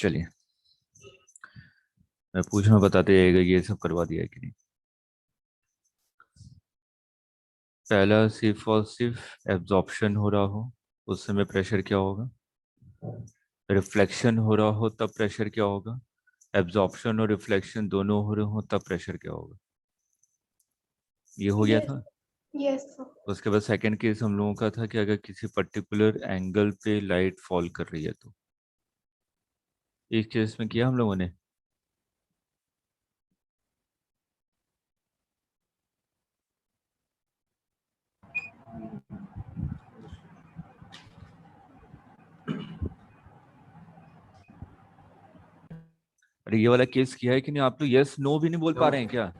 चलिए, मैं पूछना बताते जाइएगा ये सब करवा दिया है कि नहीं। पहला सिर्फ और सिर्फ एब्जॉर्प्शन हो रहा हो, उस समय प्रेशर क्या होगा। रिफ्लेक्शन हो रहा हो तब प्रेशर क्या होगा। एब्जॉर्प्शन और रिफ्लेक्शन दोनों हो रहे हो तब प्रेशर क्या होगा। ये हो गया यस। था। Yes sir. उसके बाद सेकंड केस हम लोगों का था कि अगर किसी पर्टिकुलर एंगल पे लाइट फॉल कर रही है तो इस केस में किया हम लोगों ने। अरे ये वाला केस किया है कि नहीं। आप तो यस नो भी नहीं बोल पा रहे हैं क्या।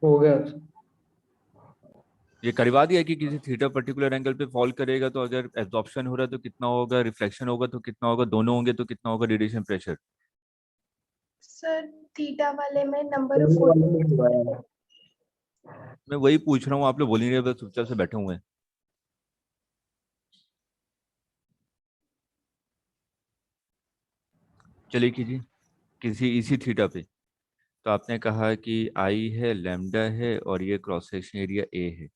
हो गया। ये करवा दिया कि किसी थीटा पर्टिकुलर एंगल पे फॉल करेगा तो अगर एब्जॉर्प्शन हो रहा है तो कितना होगा, रिफ्लेक्शन होगा तो कितना होगा, दोनों होंगे तो कितना होगा रेडिएशन प्रेशर। सर थीटा वाले में नंबर पहले 4। वाले में करवाया है। मैं वही पूछ रहा हूँ, आप लोग बोल ही नहीं रहे, बस चुपचाप से बैठे हुए हैं। चलिए कीजिए किसी इसी थीटा पे। तो आपने कहा कि आई है, लैम्डा है और ये क्रॉस सेक्शन एरिया ए है।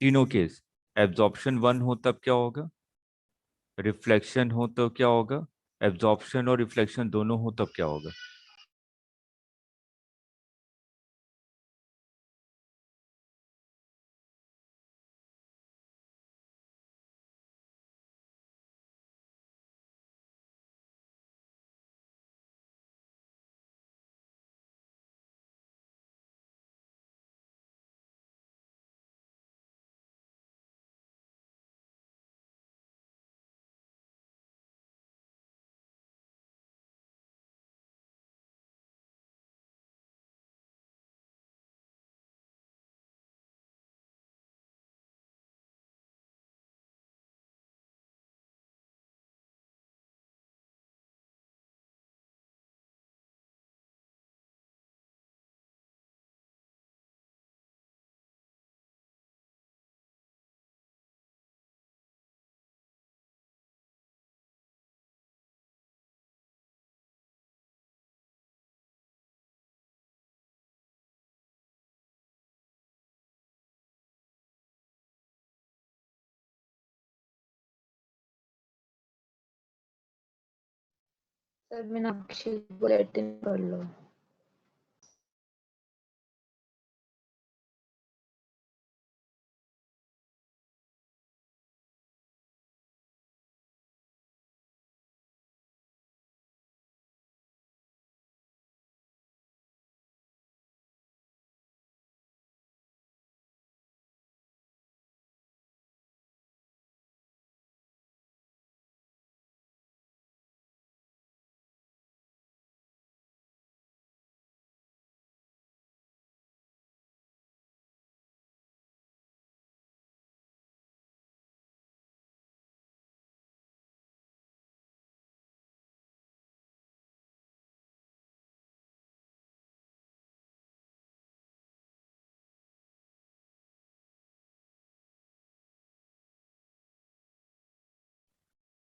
तीनों केस एब्जॉर्प्शन वन हो तब क्या होगा, रिफ्लेक्शन हो तो क्या होगा, एब्जॉर्प्शन और रिफ्लेक्शन दोनों हो तब क्या होगा। सर मीनाक्षी बुलेटिन पढ़ लो।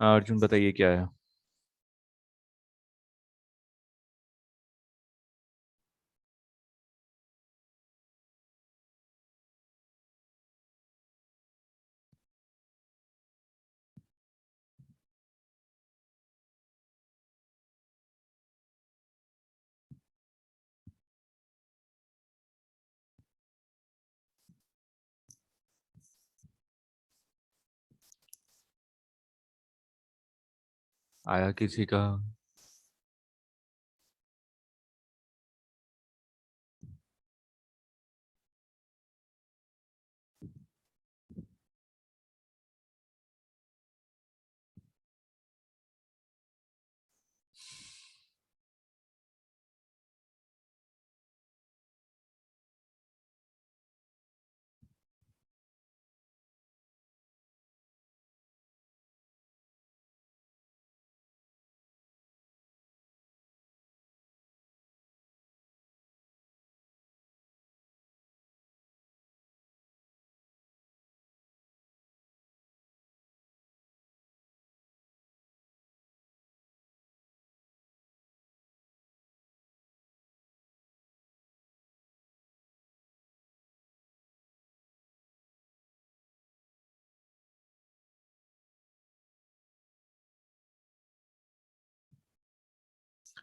हाँ, अर्जुन बताइए क्या है। आया किसी का।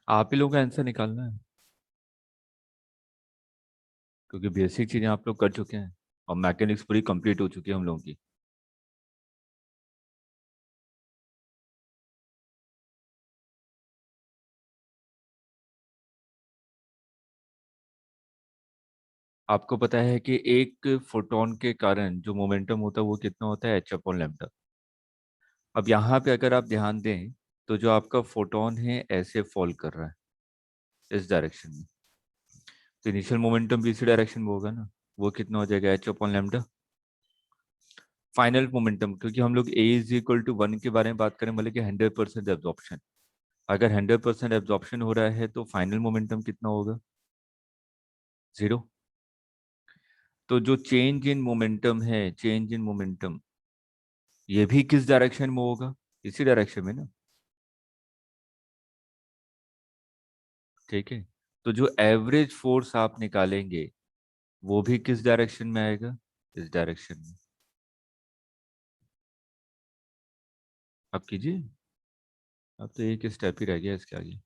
आप ही लोगों का आंसर निकालना है, क्योंकि बेसिक चीजें आप लोग कर चुके हैं और मैकेनिक्स पूरी कंप्लीट हो चुकी है हम लोगों की। आपको पता है कि एक फोटोन के कारण जो मोमेंटम होता है वो कितना होता है, एच अपॉन लैम्डा। अब यहाँ पे अगर आप ध्यान दें तो जो आपका फोटोन है ऐसे फॉल कर रहा है इस डायरेक्शन में, तो इनिशियल मोमेंटम भी इसी डायरेक्शन में होगा ना, वो कितना हो जाएगा, H upon lambda. Final momentum, क्योंकि हम लोग ए इज इक्वल टू 1 के बारे में बात करें, मतलब कि 100% एब्जॉर्प्शन। अगर 100% एब्जॉर्प्शन हो रहा है तो फाइनल मोमेंटम कितना होगा, 0। तो जो चेंज इन मोमेंटम है, चेंज इन मोमेंटम, ये भी किस डायरेक्शन में होगा, इसी डायरेक्शन में ना, ठीक है। तो जो एवरेज फोर्स आप निकालेंगे वो भी किस डायरेक्शन में आएगा, इस डायरेक्शन में। आप कीजिए, अब तो एक स्टेप ही रह गया इसके आगे।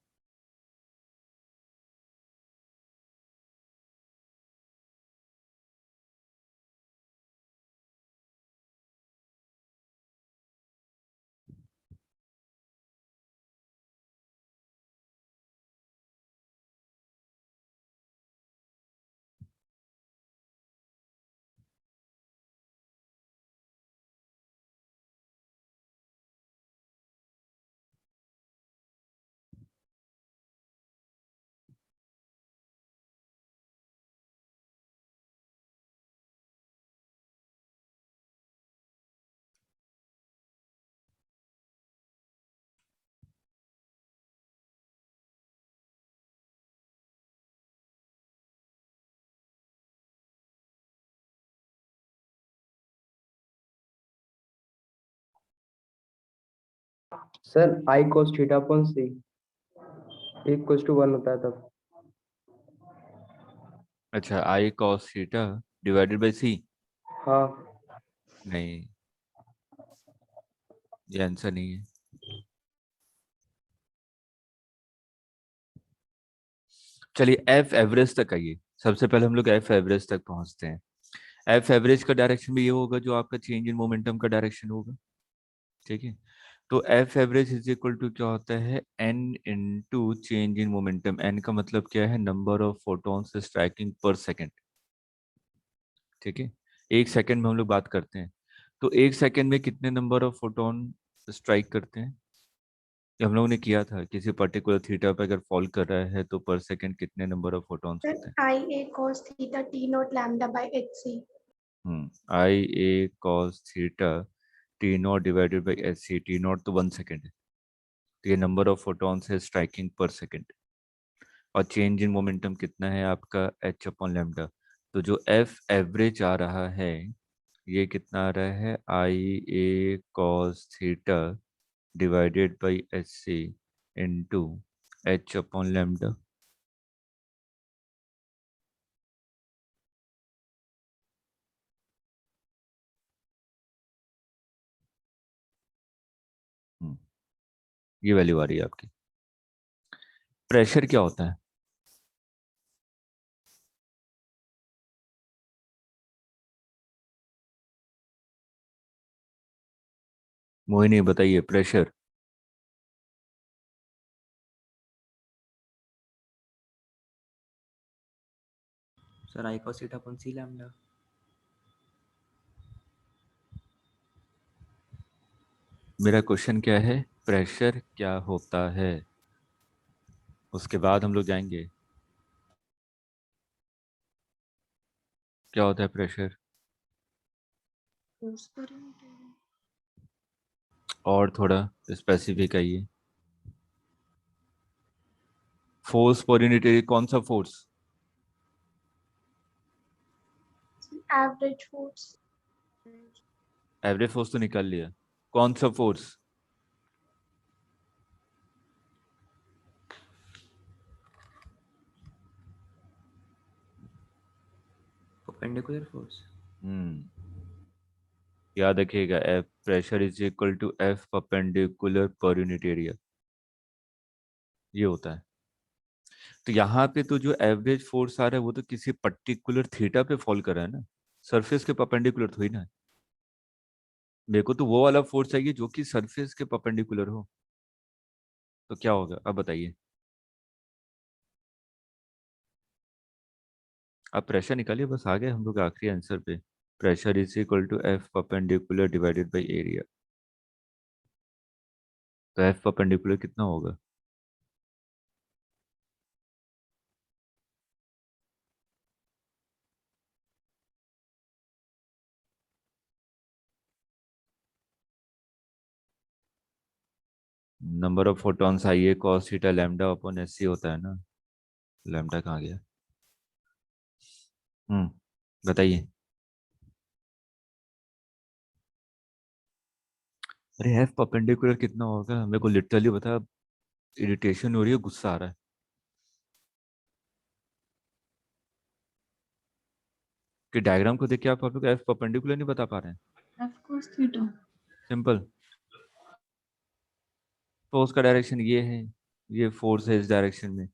Sir I cos theta upon C equals to 1 होता है तब। अच्छा, I cos theta divided by C. हाँ नहीं, ये आंसर नहीं है। चलिए एफ एवरेज तक आइए, सबसे पहले हम लोग एफ एवरेज तक पहुंचते हैं। एफ एवरेज का डायरेक्शन भी ये होगा जो आपका चेंज इन मोमेंटम का डायरेक्शन होगा, ठीक है। तो F average is equal to क्या होता है, N into change in momentum. N का मतलब क्या है, number of photons striking per second, ठीक है। एक सेकंड में हम लोग बात करते हैं, तो एक सेकंड में कितने नंबर ऑफ फोटोन स्ट्राइक करते हैं, ये हम लोगों ने किया था, किसी पर्टिकुलर थीटा पे अगर फॉल कर रहा है तो पर सेकंड कितने नंबर ऑफ फोटॉन्स सर होते हैं। I A cos theta T naught lambda by H C. I A cos theta T naught divided by H C. T naught तो 1 सेकंड है, तो ये नंबर ऑफ फोटॉन्स है striking per second. और change in momentum कितना है आपका, H upon lambda. तो जो एफ एवरेज आ रहा है ये कितना आ रहा है, I A cos theta divided by H C into H upon lambda. ये वैल्यू आ रही है आपकी। प्रेशर क्या होता है, मोहिनी बताइए, pressure. Sir I cos theta upon C lambda. मेरा क्वेश्चन क्या है, प्रेशर क्या होता है, उसके बाद हम लोग जाएंगे। क्या होता है प्रेशर, और थोड़ा स्पेसिफिक आइए। फोर्स पर यूनिट एरिया, कौन सा force, average force. Average force तो निकाल लिया, कौन सा फोर्स, परपेंडिकुलर फोर्स। याद रखिएगा, F pressure is equal to F perpendicular per unit area, ये होता है। तो यहाँ पे तो जो एवरेज फोर्स आ रहा है वो तो किसी पर्टिकुलर थीटा पे फॉल कर रहा है ना, सरफेस के परपेंडिकुलर थोड़ी ना है। मेरे को तो वो वाला फोर्स चाहिए जो कि सरफेस के परपेंडिकुलर हो। तो क्या होगा अब बताइए। अब प्रेशर निकालिए, बस आ गए हम लोग आखिरी आंसर पे। Pressure is equal to F perpendicular divided by area. तो एफ परपेंडिकुलर कितना होगा? Number of photons I A cos theta lambda upon S C होता है ना। लैम्डा कहाँ गया? बताइए। अरे एफ परपेंडिकुलर कितना होगा मेरे को लिटरली बता। इरिटेशन हो रही है, गुस्सा आ रहा है। कि डायग्राम को देख के आप लोग एफ परपेंडिकुलर नहीं बता पा रहे हैं। F cos theta. Simple. Force का डायरेक्शन ये है, ये फोर्स है इस डायरेक्शन में।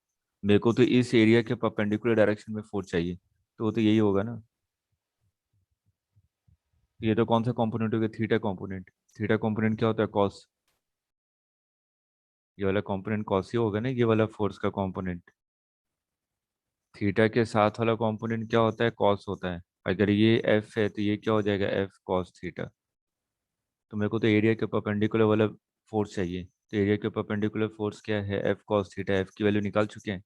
मेरे को तो इस एरिया के परपेंडिकुलर डायरेक्शन में फोर्स चाहिए, तो वो तो यही होगा ना। ये तो कौन सा कंपोनेंट हो गया? Theta component. थीटा कंपोनेंट क्या होता है? कॉस। ये वाला कंपोनेंट कॉस ही होगा ना, ये वाला फोर्स का कंपोनेंट। थीटा के साथ वाला कंपोनेंट क्या होता है? कॉस होता है। अगर ये एफ है तो ये क्या हो जाएगा? F cos theta. तो मेरे को तो एरिया के परपेंडिकुलर वाला फोर्स चाहिए। तो एरिया के परपेंडिकुलर फोर्स क्या है? F cos theta. एफ की वैल्यू निकाल चुके हैं,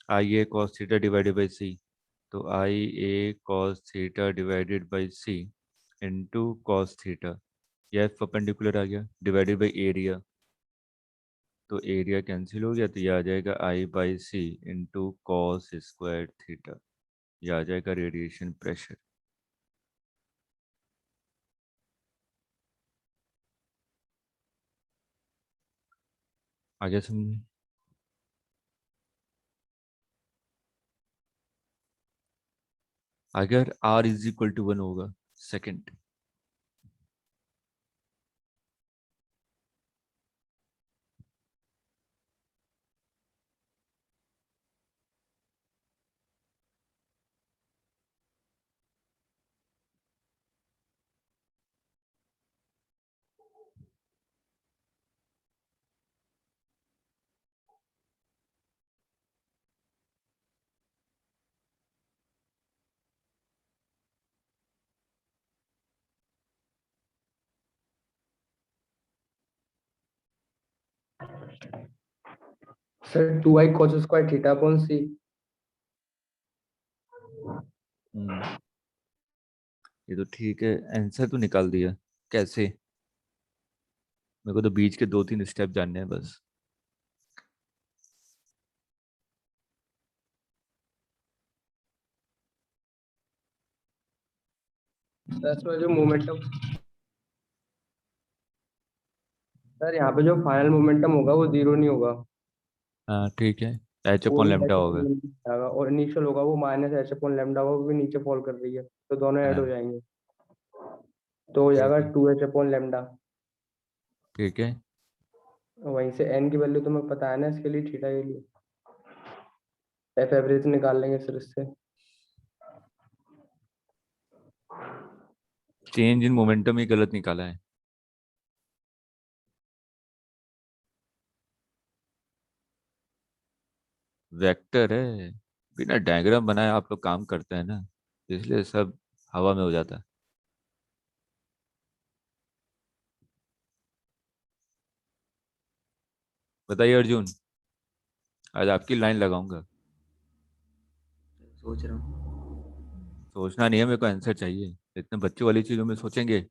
I A cos theta divided by C. तो I A cos theta divided by C into cos theta. यह एफ परपेंडिकुलर आ गया डिवाइडेड बाई एरिया। तो एरिया कैंसिल हो गया, तो यह आ जाएगा I by C into cos square theta. यह आ जाएगा रेडिएशन प्रेशर। आगे समझिए। अगर R इज इक्वल टू 1 होगा second, sir 2i cos square theta upon c. ये तो ठीक है, आंसर तो निकाल दिया। कैसे? मेरे को तो बीच के 2-3 स्टेप जानने हैं बस। सर इसमें जो मोमेंटम, सर यहाँ पे जो फाइनल मोमेंटम होगा वो जीरो नहीं होगा। हाँ ठीक है, एच वो अपॉन भी लेमडा एच होगा। अपॉन जाएगा और इनिशियल होगा वो माइनस एच अपॉन लैम्डा होगा, वो भी नीचे फॉल कर रही है, तो दोनों ऐड हो हाँ जाएंगे। तो हो ठीक जाएगा है। 2h upon lambda. ठीक है। वहीं से n की वैल्यू तुम्हें पता है ना, इसके लिए थीटा के लिए एफ एवरेज निकाल लेंगे सर इससे। चेंज इन मोमेंटम ही गलत निकाला है। वेक्टर है, बिना डायग्राम बनाए आप लोग काम करते हैं ना, इसलिए सब हवा में हो जाता है। बताइए अर्जुन, आज आपकी लाइन लगाऊंगा। सोच रहा हूँ। सोचना नहीं है, मेरे को आंसर चाहिए। इतने बच्चों वाली चीजों में सोचेंगे?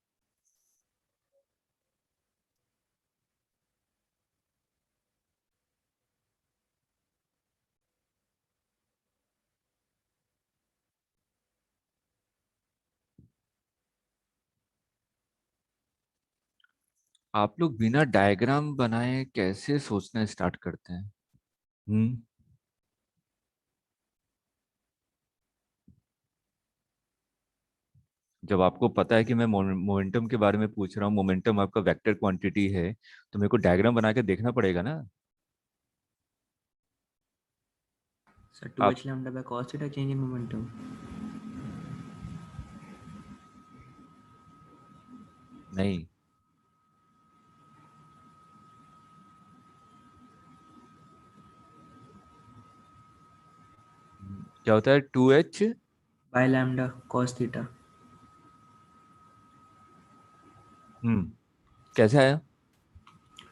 आप लोग बिना डायग्राम बनाए कैसे सोचना स्टार्ट करते हैं? हम्म। जब आपको पता है कि मैं मोमेंटम के बारे में पूछ रहा हूँ, मोमेंटम आपका वेक्टर क्वांटिटी है, तो मेरे को डायग्राम बना के देखना पड़ेगा ना। सर आप 2h lambda by cos theta change in momentum. नहीं, क्या होता है 2h? By lambda cos theta. कैसे आया?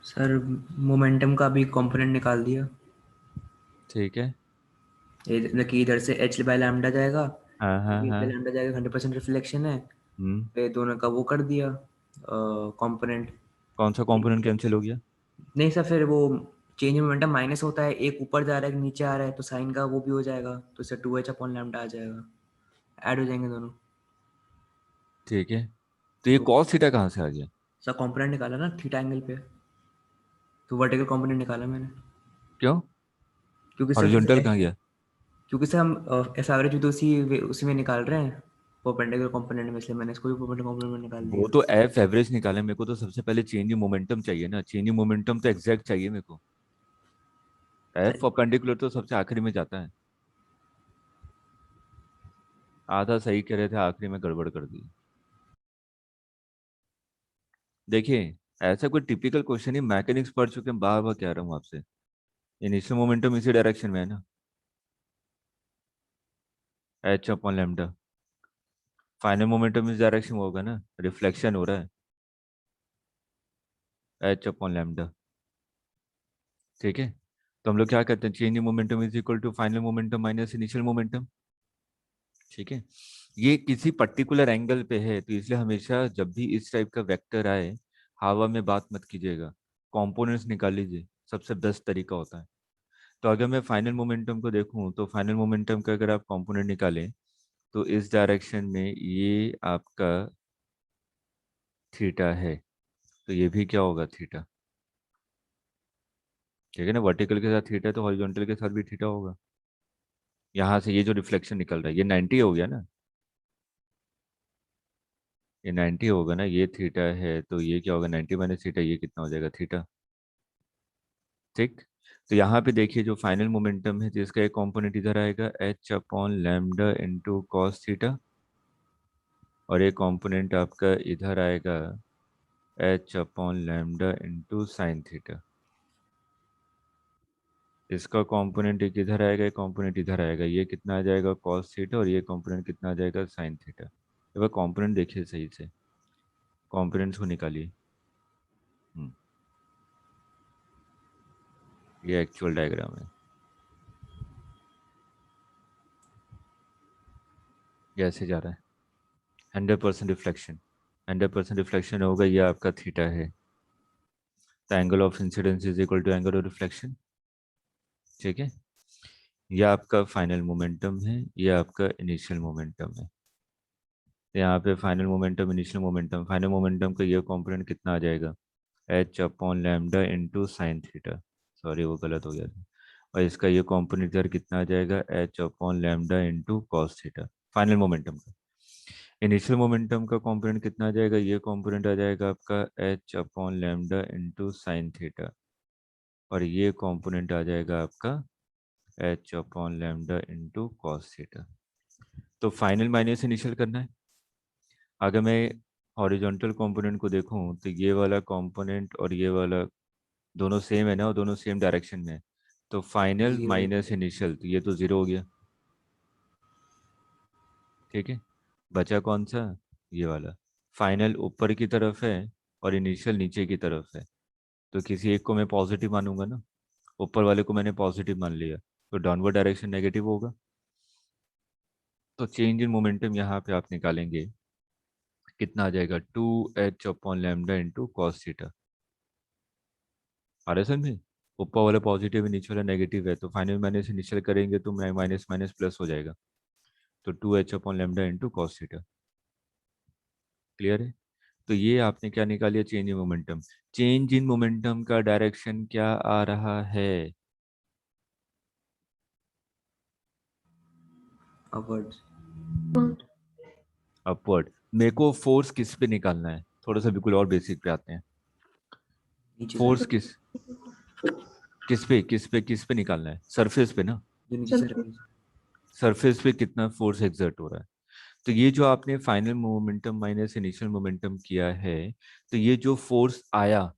सर मोमेंटम का भी कंपोनेंट निकाल दिया। ठीक है, कि इधर से h by lambda जाएगा, हाँ हाँ क्योंकि हाँ, lambda जाएगा 100% रिफ्लेक्शन है, हम्म, दोनों का वो कर दिया कंपोनेंट। कौन सा कंपोनेंट कैंसिल हो गया? नहीं सर, फिर वो चेंज मोमेंटम माइनस होता है, एक ऊपर जा रहा है एक नीचे आ रहा है, तो साइन का वो भी हो जाएगा, तो इससे 2h अपॉन लैम्डा आ जाएगा, ऐड हो जाएंगे दोनों। ठीक है, तो ये तो cos थीटा कहाँ से आ गया? सर कंपोनेंट निकाला ना थीटा एंगल पे, तो वर्टिकल कंपोनेंट निकाला मैंने। क्यों? क्योंकि सर हॉरिजॉन्टल फिर कहाँ गया? क्योंकि सर हम एफ एवरेज भी तो उसी में निकाल रहे हैं, परपेंडिकुलर कंपोनेंट में, इसलिए मैंने इसको भी परपेंडिकुलर कंपोनेंट में निकाल वो दिया। तो एफ एवरेज निकाले, मेरे को तो सबसे पहले चेंज इन मोमेंटम चाहिए ना, चेंज इन मोमेंटम तो एग्जैक्ट चाहिए मेरे को। एफ सर परपेंडिकुलर तो सबसे आखिरी में जाता है। आधा सही कह रहे थे, आखिरी में गड़बड़ कर दी। देखिए, ऐसा कोई टिपिकल क्वेश्चन ही मैकेनिक्स पढ़ चुके हैं, बार बार कह रहा हूँ आपसे। इनिशियल मोमेंटम इसी डायरेक्शन में है ना, H upon lambda. Final momentum इस डायरेक्शन में होगा ना, रिफ्लेक्शन हो रहा है, एच अपॉन लैम्डा। ठीक है, तो हम लोग क्या करते हैं, change in momentum is equal to final momentum minus initial momentum. ठीक है, ये किसी पर्टिकुलर एंगल पे है, तो इसलिए हमेशा जब भी इस टाइप का वेक्टर आए, हवा में बात मत कीजिएगा, कंपोनेंट्स निकाल लीजिए, सबसे बेस्ट तरीका होता है। तो अगर मैं फाइनल मोमेंटम को देखूं, तो फाइनल मोमेंटम का अगर आप कंपोनेंट निकालें, तो इस डायरेक्शन में ये आपका थीटा है, तो ये भी क्या होगा, थीटा। ठीक है ना, वर्टिकल के साथ थीटा, तो हॉरिजॉन्टल के साथ भी थीटा होगा। यहाँ से ये जो रिफ्लेक्शन निकल रहा है, ये 90 हो गया ना, ये 90 होगा ना, ये थीटा है, तो ये क्या होगा, 90 माइनस थीटा, ये कितना हो जाएगा, थीटा। ठीक, तो यहाँ पे देखिए जो फाइनल मोमेंटम है, जिसका एक कंपोनेंट इधर आएगा H upon lambda into cos theta, और एक कंपोनेंट आपका इधर आएगा H upon lambda into sine theta. इसका कंपोनेंट एक इधर आएगा, एक कंपोनेंट इधर आएगा, ये कितना आ जाएगा, कॉस थीटा, और ये कंपोनेंट कितना आ जाएगा, साइन थीटा। एक बार कंपोनेंट देखिए सही से, कंपोनेंट्स को निकालिए। ये एक्चुअल डायग्राम है, ये ऐसे जा रहा है, 100% रिफ्लेक्शन, 100% रिफ्लेक्शन होगा, ये आपका थीटा है। The angle of incidence is equal to angle of reflection. ठीक है, ये आपका फाइनल मोमेंटम है, ये आपका इनिशियल मोमेंटम है। यहाँ पे final momentum, initial momentum, final momentum का ये कंपोनेंट कितना आ जाएगा, H upon lambda into sine theta. Sorry, वो गलत हो गया था। और इसका ये कंपोनेंट इधर कितना आ जाएगा, H upon lambda into cos theta, final momentum का। इनिशियल मोमेंटम का कंपोनेंट कितना आ जाएगा, ये कंपोनेंट आ जाएगा आपका H upon lambda into sine theta, और ये कंपोनेंट आ जाएगा आपका H upon lambda into cos theta. तो फाइनल माइनस इनिशियल करना है। अगर मैं हॉरिजॉन्टल कंपोनेंट को देखूं, तो ये वाला कंपोनेंट और ये वाला दोनों सेम है ना, और दोनों सेम डायरेक्शन में है, तो फाइनल जीरो। माइनस इनिशियल, तो ये तो जीरो हो गया। ठीक है, बचा कौन सा, ये वाला। फाइनल ऊपर की तरफ है और इनिशियल नीचे की तरफ है, तो किसी एक को मैं पॉजिटिव मानूंगा ना, ऊपर वाले को मैंने पॉजिटिव मान लिया, तो डाउनवर्ड डायरेक्शन नेगेटिव होगा। तो चेंज इन मोमेंटम यहाँ पे आप निकालेंगे, कितना आ जाएगा, 2h upon lambda into cos theta. आ रहा है समझ में, ऊपर वाला पॉजिटिव है, नीचे वाला नेगेटिव है, तो फाइनल माइनस इनिशियल करेंगे तो माइनस माइनस प्लस हो जाएगा, तो 2h upon lambda into cos theta. Clear है, तो ये आपने क्या निकालिया, change in momentum. Change in momentum का डायरेक्शन क्या आ रहा है, अपवर्ड्स। अपवर्ड। मेरे को फोर्स किस पे निकालना है, थोड़ा सा बिल्कुल और बेसिक पे आते हैं। नीचे फोर्स साइड। किस किस पे निकालना है, सरफेस पे ना। जो नीचे से Surface. सरफेस पे कितना फोर्स एक्सर्ट हो रहा है। तो ये जो आपने final momentum minus initial momentum किया है, तो ये जो फोर्स आया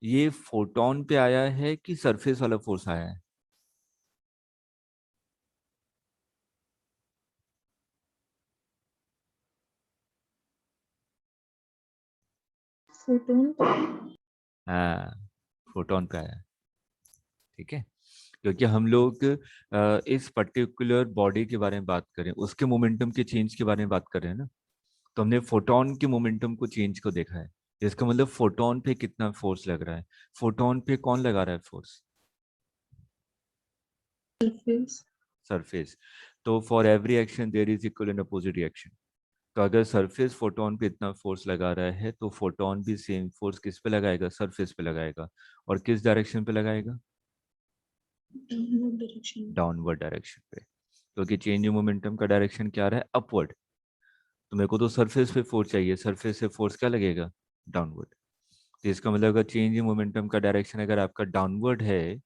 ये फोटोन पे आया है कि सरफेस वाला फोर्स आया है? Photon. हाँ, फोटोन पे आया है। ठीक है, क्योंकि हम लोग इस पर्टिकुलर बॉडी के बारे में बात करें, उसके मोमेंटम के चेंज के बारे में बात कर रहे हैं ना, तो हमने फोटोन के मोमेंटम को चेंज को देखा है। इसका मतलब फोटोन पे कितना फोर्स लग रहा है। फोटोन पे कौन लगा रहा है फोर्स? Surface. सरफेस। तो for every action there is equal and opposite reaction. तो अगर सरफेस फोटोन पे इतना फोर्स लगा रहा है तो फोटोन भी सेम फोर्स किस पे लगाएगा? सरफेस पे लगाएगा। और किस डायरेक्शन पे लगाएगा? Downward direction. डाउनवर्ड डायरेक्शन पे, क्योंकि चेंज इन मोमेंटम का डायरेक्शन क्या रहा है? अपवर्ड। तो मेरे को तो सरफेस पे फोर्स चाहिए, सरफेस से फोर्स क्या लगेगा? डाउनवर्ड। तो इसका मतलब अगर चेंज इन मोमेंटम का डायरेक्शन अगर आपका डाउनवर्ड है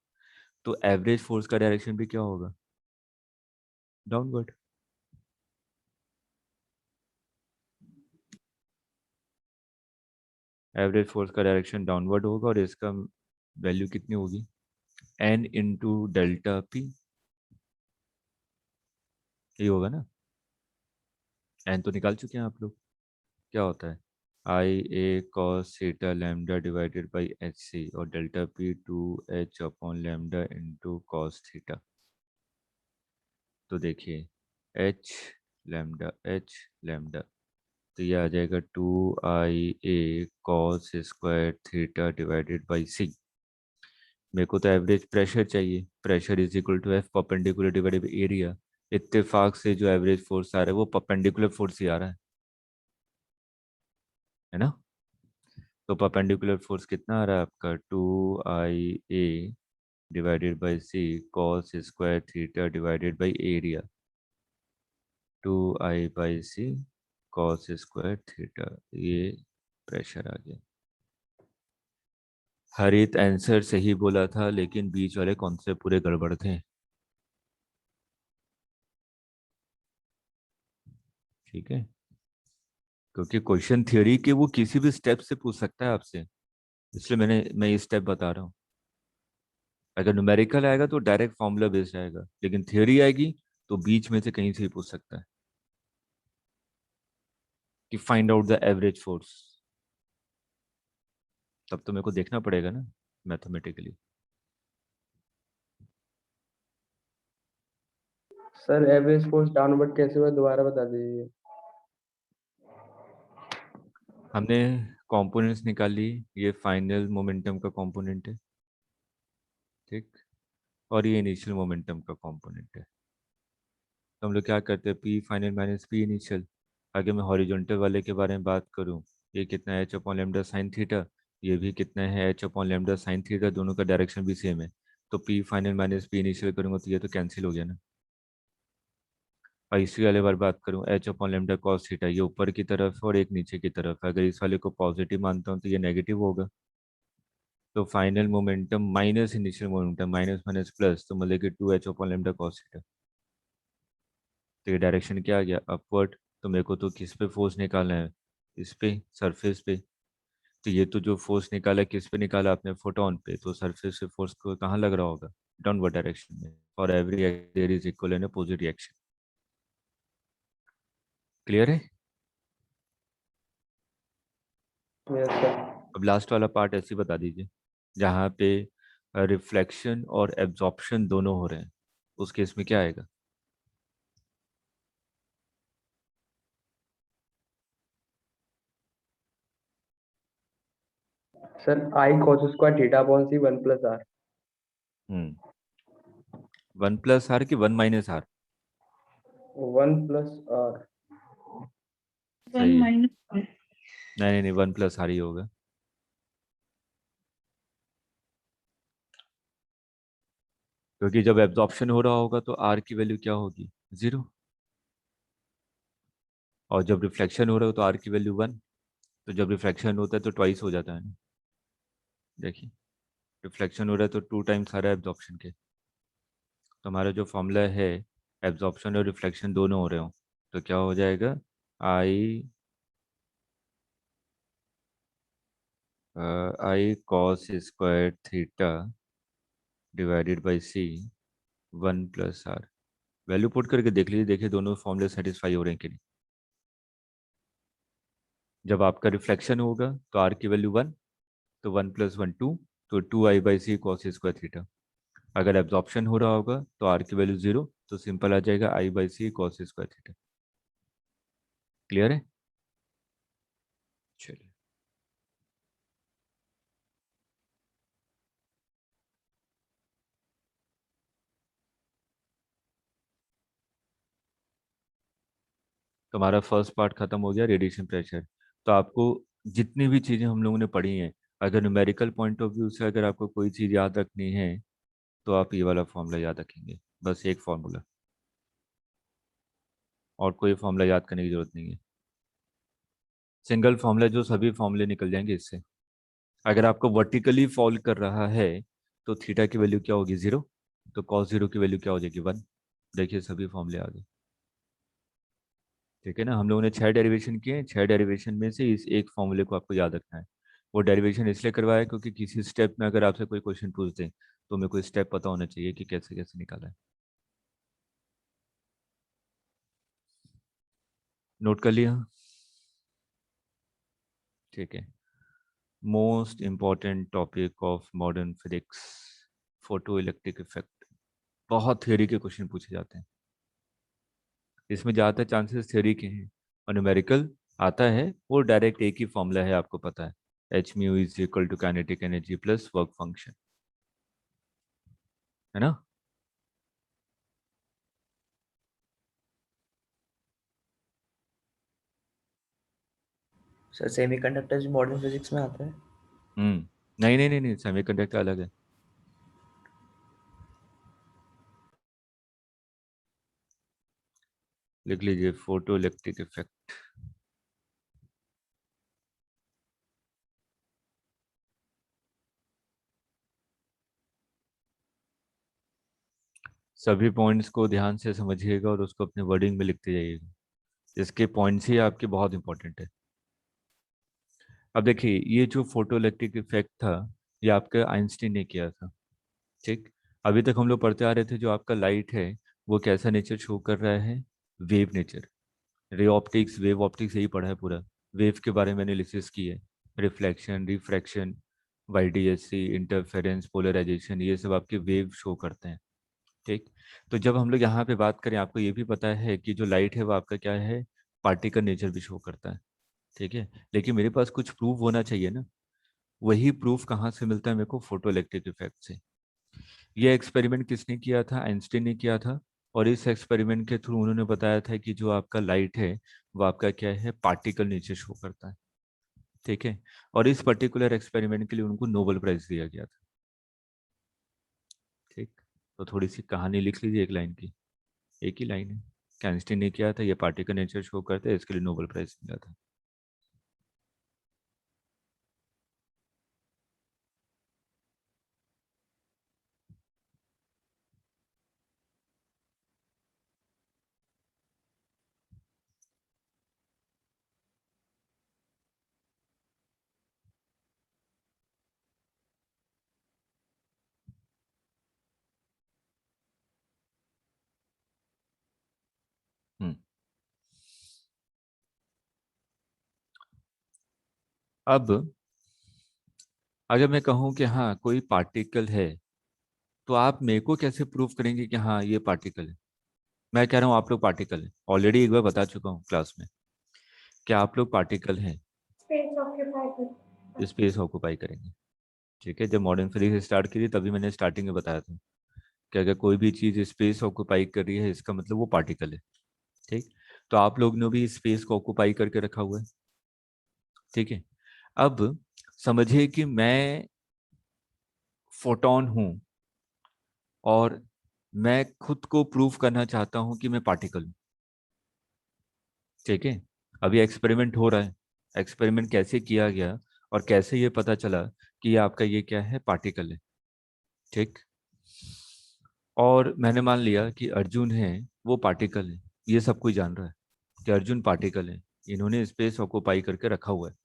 तो एवरेज फोर्स का डायरेक्शन भी क्या होगा? डाउनवर्ड। एवरेज फोर्स का डायरेक्शन डाउनवर्ड होगा और इसका वैल्यू कितनी होगी? n into delta P. ये होगा ना? n तो निकाल चुके हैं आप लोग। क्या होता है? I A cos theta lambda divided by H C और delta P 2h upon lambda into cos theta. तो देखिए h लैम्डा तो ये आ जाएगा 2ia cos square theta divided by C. मेरे को तो एवरेज प्रेशर चाहिए, pressure is equal to F perpendicular divided by area. इत्तेफाक से जो एवरेज फोर्स आ रहा है वो परपेंडिकुलर फोर्स ही आ रहा है ना? तो परपेंडिकुलर फोर्स कितना आ रहा है आपका? 2ia divided by C cos square theta divided by area. 2i by C cos square theta, ये प्रेशर आ गया। हरित आंसर सही बोला था लेकिन बीच वाले कौन से पूरे गड़बड़ थे। ठीक है, क्योंकि क्वेश्चन थ्योरी के वो किसी भी स्टेप से पूछ सकता है आपसे, इसलिए मैं ये स्टेप बता रहा हूँ। अगर न्यूमेरिकल आएगा तो डायरेक्ट फॉर्मूला बेस्ड आएगा, लेकिन थ्योरी आएगी तो बीच में से कहीं से भी पूछ सकता है कि find out the average force. तब तो मेरे को देखना पड़ेगा ना mathematically. Sir average force downward कैसे हुआ दोबारा बता दीजिए। हमने कंपोनेंट्स निकाली, ये फाइनल मोमेंटम का कंपोनेंट है, ठीक, और ये इनिशियल मोमेंटम का कंपोनेंट है। तो हम लोग क्या करते हैं? P final minus P initial. आगे मैं हॉरिजॉन्टल वाले के बारे में बात करूं, ये कितना है? H upon lambda sine theta. ये भी कितना है? H upon lambda sine theta. दोनों का डायरेक्शन भी सेम है, तो P final minus P initial करूंगा तो ये तो कैंसिल हो गया ना। और इसी वाले बार बात करूं, H upon lambda cos theta, ये ऊपर की तरफ है और एक नीचे की तरफ है। अगर इस वाले को पॉजिटिव मानता हूं तो ये नेगेटिव होगा। तो final momentum minus initial momentum, minus minus plus, तो मतलब कि 2h upon lambda cos theta. तो ये डायरेक्शन क्या आ गया? अपवर्ड। तो मेरे को तो किस पे फोर्स निकालना है? इस पे, सरफेस पे। तो ये तो जो फोर्स निकाला किस पे निकाला आपने? फोटोन पे। तो सरफेस से फोर्स को कहाँ लग रहा होगा? डाउनवर्ड डायरेक्शन में। For every there is equal and opposite reaction. Clear है? Yes sir. अब लास्ट वाला पार्ट ऐसे ही बता दीजिए, जहाँ पे रिफ्लेक्शन और एब्जॉर्प्शन दोनों हो रहे हैं, उस केस में क्या आएगा? Sir I cos square theta upon C 1 plus R. 1 plus R की 1 माइनस आर? 1 plus are. सही है। नहीं नहीं, 1 प्लस आर ही होगा, क्योंकि जब एब्जॉर्प्शन हो रहा होगा तो आर की वैल्यू क्या होगी? 0। और जब रिफ्लेक्शन हो रहा हो तो आर की वैल्यू 1। तो जब रिफ्लेक्शन होता है तो ट्वाइस हो जाता है ना। देखिए, रिफ्लेक्शन हो रहा है तो 2 टाइम्स आ रहा है एब्जॉर्प्शन के, तो हमारा जो फॉर्मूला है एब्जॉर्प्शन और रिफ्लेक्शन दोनों हो रहे हो तो क्या हो जाएगा I cos square theta divided by C 1 + r। Value put करके देख लीजिए, देखिए दोनों फॉर्मूले सेटिस्फाई हो रहे हैं कि नहीं। जब आपका रिफ्लेक्शन होगा तो r की वैल्यू 1, तो 1 + 1 2, तो 2i/c cos स्क्वायर थीटा। अगर एब्जॉर्प्शन हो रहा होगा तो r की वैल्यू 0, तो सिंपल आ जाएगा i/c cos square theta. Clear है? चलिए, तो हमारा फर्स्ट पार्ट खत्म हो गया, रेडिएशन प्रेशर। तो आपको जितनी भी चीज़ें हम लोगों ने पढ़ी हैं, अगर न्यूमेरिकल पॉइंट ऑफ व्यू से अगर आपको कोई चीज़ याद रखनी है तो आप ये वाला फॉर्मूला याद रखेंगे, बस एक फॉर्मूला, और कोई फॉर्मूला याद करने की जरूरत नहीं है। सिंगल फॉर्मूला जो सभी फॉर्मूले निकल जाएंगे इससे। अगर आपको वर्टिकली फॉल कर रहा है तो थीटा की वैल्यू क्या होगी 0, तो कॉस 0 की वैल्यू क्या हो जाएगी 1। देखिए सभी फॉर्मूले आ गए। ठीक है ना, हम लोगों ने 6 डेरिवेशन किए, 6 डेरिवेशन में से इस एक फॉर्मूले को आपको याद रखना है। वो डेरिवेशन इसलिए करवाया है क्योंकि किसी स्टेप में अगर आपसे कोई क्वेश्चन पूछ दे तो मेरे को स्टेप पता होना चाहिए कि कैसे कैसे निकाला है। नोट कर लिया? ठीक है। Most important topic of modern physics, photo electric effect. बहुत थ्योरी के क्वेश्चन पूछे जाते हैं, इसमें ज़्यादातर चांसेस थ्योरी के हैं, और न्यूमेरिकल आता है वो डायरेक्ट एक ही फॉर्मूला है, आपको पता है, h/μ = kinetic energy plus work function, है ना। सर सेमीकंडक्टर्स मॉडर्न फिजिक्स में आता है? नहीं नहीं नहीं नहीं, सेमीकंडक्टर अलग है। लिख लीजिए फोटो इलेक्ट्रिक इफेक्ट। सभी पॉइंट्स को ध्यान से समझिएगा और उसको अपने वर्डिंग में लिखते जाइएगा, इसके पॉइंट्स ही आपके बहुत इंपॉर्टेंट है। अब देखिए ये जो फोटो इलेक्ट्रिक इफेक्ट था ये आपका आइंस्टीन ने किया था। ठीक, अभी तक हम लोग पढ़ते आ रहे थे जो आपका लाइट है वो कैसा नेचर शो कर रहा है, wave nature. Ray optics, wave optics, यही पढ़ा है पूरा। वेव के बारे में एनालिसिस की है, reflection, refraction, YDSC, interference, polarisation, ये सब आपके वेव शो करते हैं। ठीक, तो जब हम लोग यहाँ पे बात करें, आपको ये भी पता है कि जो लाइट है वो आपका क्या है, पार्टिकल नेचर भी शो करता है। ठीक है, लेकिन मेरे पास कुछ प्रूफ होना चाहिए ना। वही प्रूफ कहाँ से मिलता है मेरे को, फोटो इलेक्ट्रिक इफेक्ट से। ये एक्सपेरिमेंट किसने किया था, आइंस्टीन ने किया था। और इस एक्सपेरिमेंट के थ्रू उन्होंने बताया था कि जो आपका लाइट है वो आपका क्या है, पार्टिकल नेचर शो करता है। ठीक है, और इस पर्टिकुलर एक्सपेरिमेंट के लिए उनको नोबेल प्राइज दिया गया था। ठीक, तो थोड़ी सी कहानी लिख लीजिए एक लाइन की, एक ही लाइन है कि आइंस्टीन ने किया था, ये पार्टिकल नेचर शो करता है, इसके लिए नोबेल प्राइज मिला था। हम्म, अब अगर मैं कहूँ कि हाँ कोई पार्टिकल है, तो आप मेरे को कैसे प्रूव करेंगे कि हाँ ये पार्टिकल है। मैं कह रहा हूँ आप लोग पार्टिकल है, ऑलरेडी एक बार बता चुका हूँ क्लास में कि आप लोग पार्टिकल हैं, स्पेस ऑक्यूपाई करेंगे। ठीक है, जब मॉडर्न फिजिक्स स्टार्ट की थी तभी मैंने स्टार्टिंग में बताया था कि अगर कोई भी चीज़ स्पेस ऑक्यूपाई कर रही है इसका मतलब वो पार्टिकल है। ठीक, तो आप लोग ने भी स्पेस को ऑक्यूपाई करके रखा हुआ है। ठीक है, अब समझिए कि मैं फोटोन हूँ और मैं खुद को प्रूव करना चाहता हूँ कि मैं पार्टिकल हूँ। ठीक है, अभी एक्सपेरिमेंट हो रहा है, एक्सपेरिमेंट कैसे किया गया और कैसे ये पता चला कि ये आपका ये क्या है, पार्टिकल है। ठीक, और मैंने मान लिया कि अर्जुन है वो पार्टिकल है, ये सब कोई जान रहा है कि अर्जुन पार्टिकल है, इन्होंने स्पेस ऑक्यूपाई करके रखा हुआ है।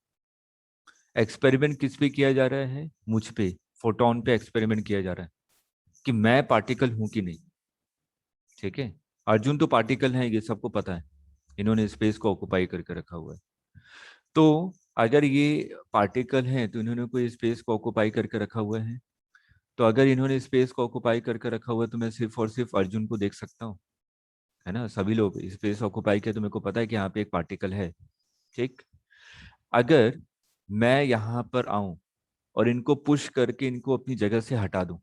एक्सपेरिमेंट किस पे किया जा रहा है? मुझ पे, फोटोन पे एक्सपेरिमेंट किया जा रहा है कि मैं पार्टिकल हूं कि नहीं। ठीक है, अर्जुन तो पार्टिकल है, ये सबको पता है, इन्होंने स्पेस को ऑक्यूपाई करके रखा हुआ है। तो अगर ये पार्टिकल हैं तो इन्होंने कोई स्पेस को ऑक्यूपाई करके रखा हुआ है। तो अगर इन्होंने स्पेस को ऑक्यूपाई करके रखा हुआ है तो मैं सिर्फ और सिर्फ अर्जुन को देख सकता हूँ, है ना। सभी लोग स्पेस ऑक्यूपाई किया तो मेरे को पता है कि यहाँ पे एक पार्टिकल है। ठीक, अगर मैं यहाँ पर आऊं और इनको पुश करके इनको अपनी जगह से हटा दूं,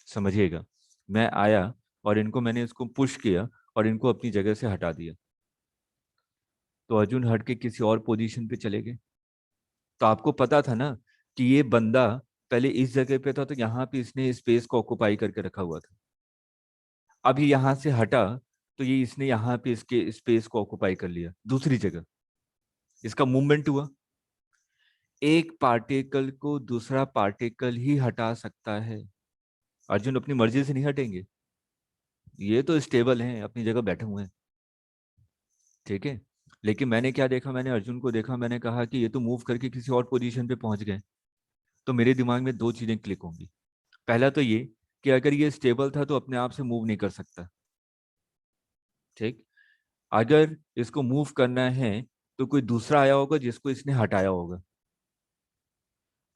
समझिएगा, मैं आया और इनको मैंने इसको पुश किया और इनको अपनी जगह से हटा दिया, तो अर्जुन हट के किसी और पोजीशन पे चले गए। तो आपको पता था ना कि ये बंदा पहले इस जगह पे था, तो यहाँ पे इसने स्पेस को ऑक्यूपाई करके रखा हुआ था। अब ये यहाँ से हटा तो ये इसने यहाँ पे इसके स्पेस को ऑक्यूपाई कर लिया दूसरी जगह, इसका मूवमेंट हुआ। एक पार्टिकल को दूसरा पार्टिकल ही हटा सकता है, अर्जुन अपनी मर्जी से नहीं हटेंगे, ये तो स्टेबल हैं, अपनी जगह बैठे हुए हैं। ठीक है, लेकिन मैंने क्या देखा, मैंने अर्जुन को देखा, मैंने कहा कि ये तो मूव करके किसी और पोजीशन पे पहुंच गए। तो मेरे दिमाग में दो चीजें क्लिक होंगी। पहला तो ये कि अगर ये स्टेबल था तो अपने आप से मूव नहीं कर सकता। ठीक, अगर इसको मूव करना है तो कोई दूसरा आया होगा जिसको इसने हटाया होगा,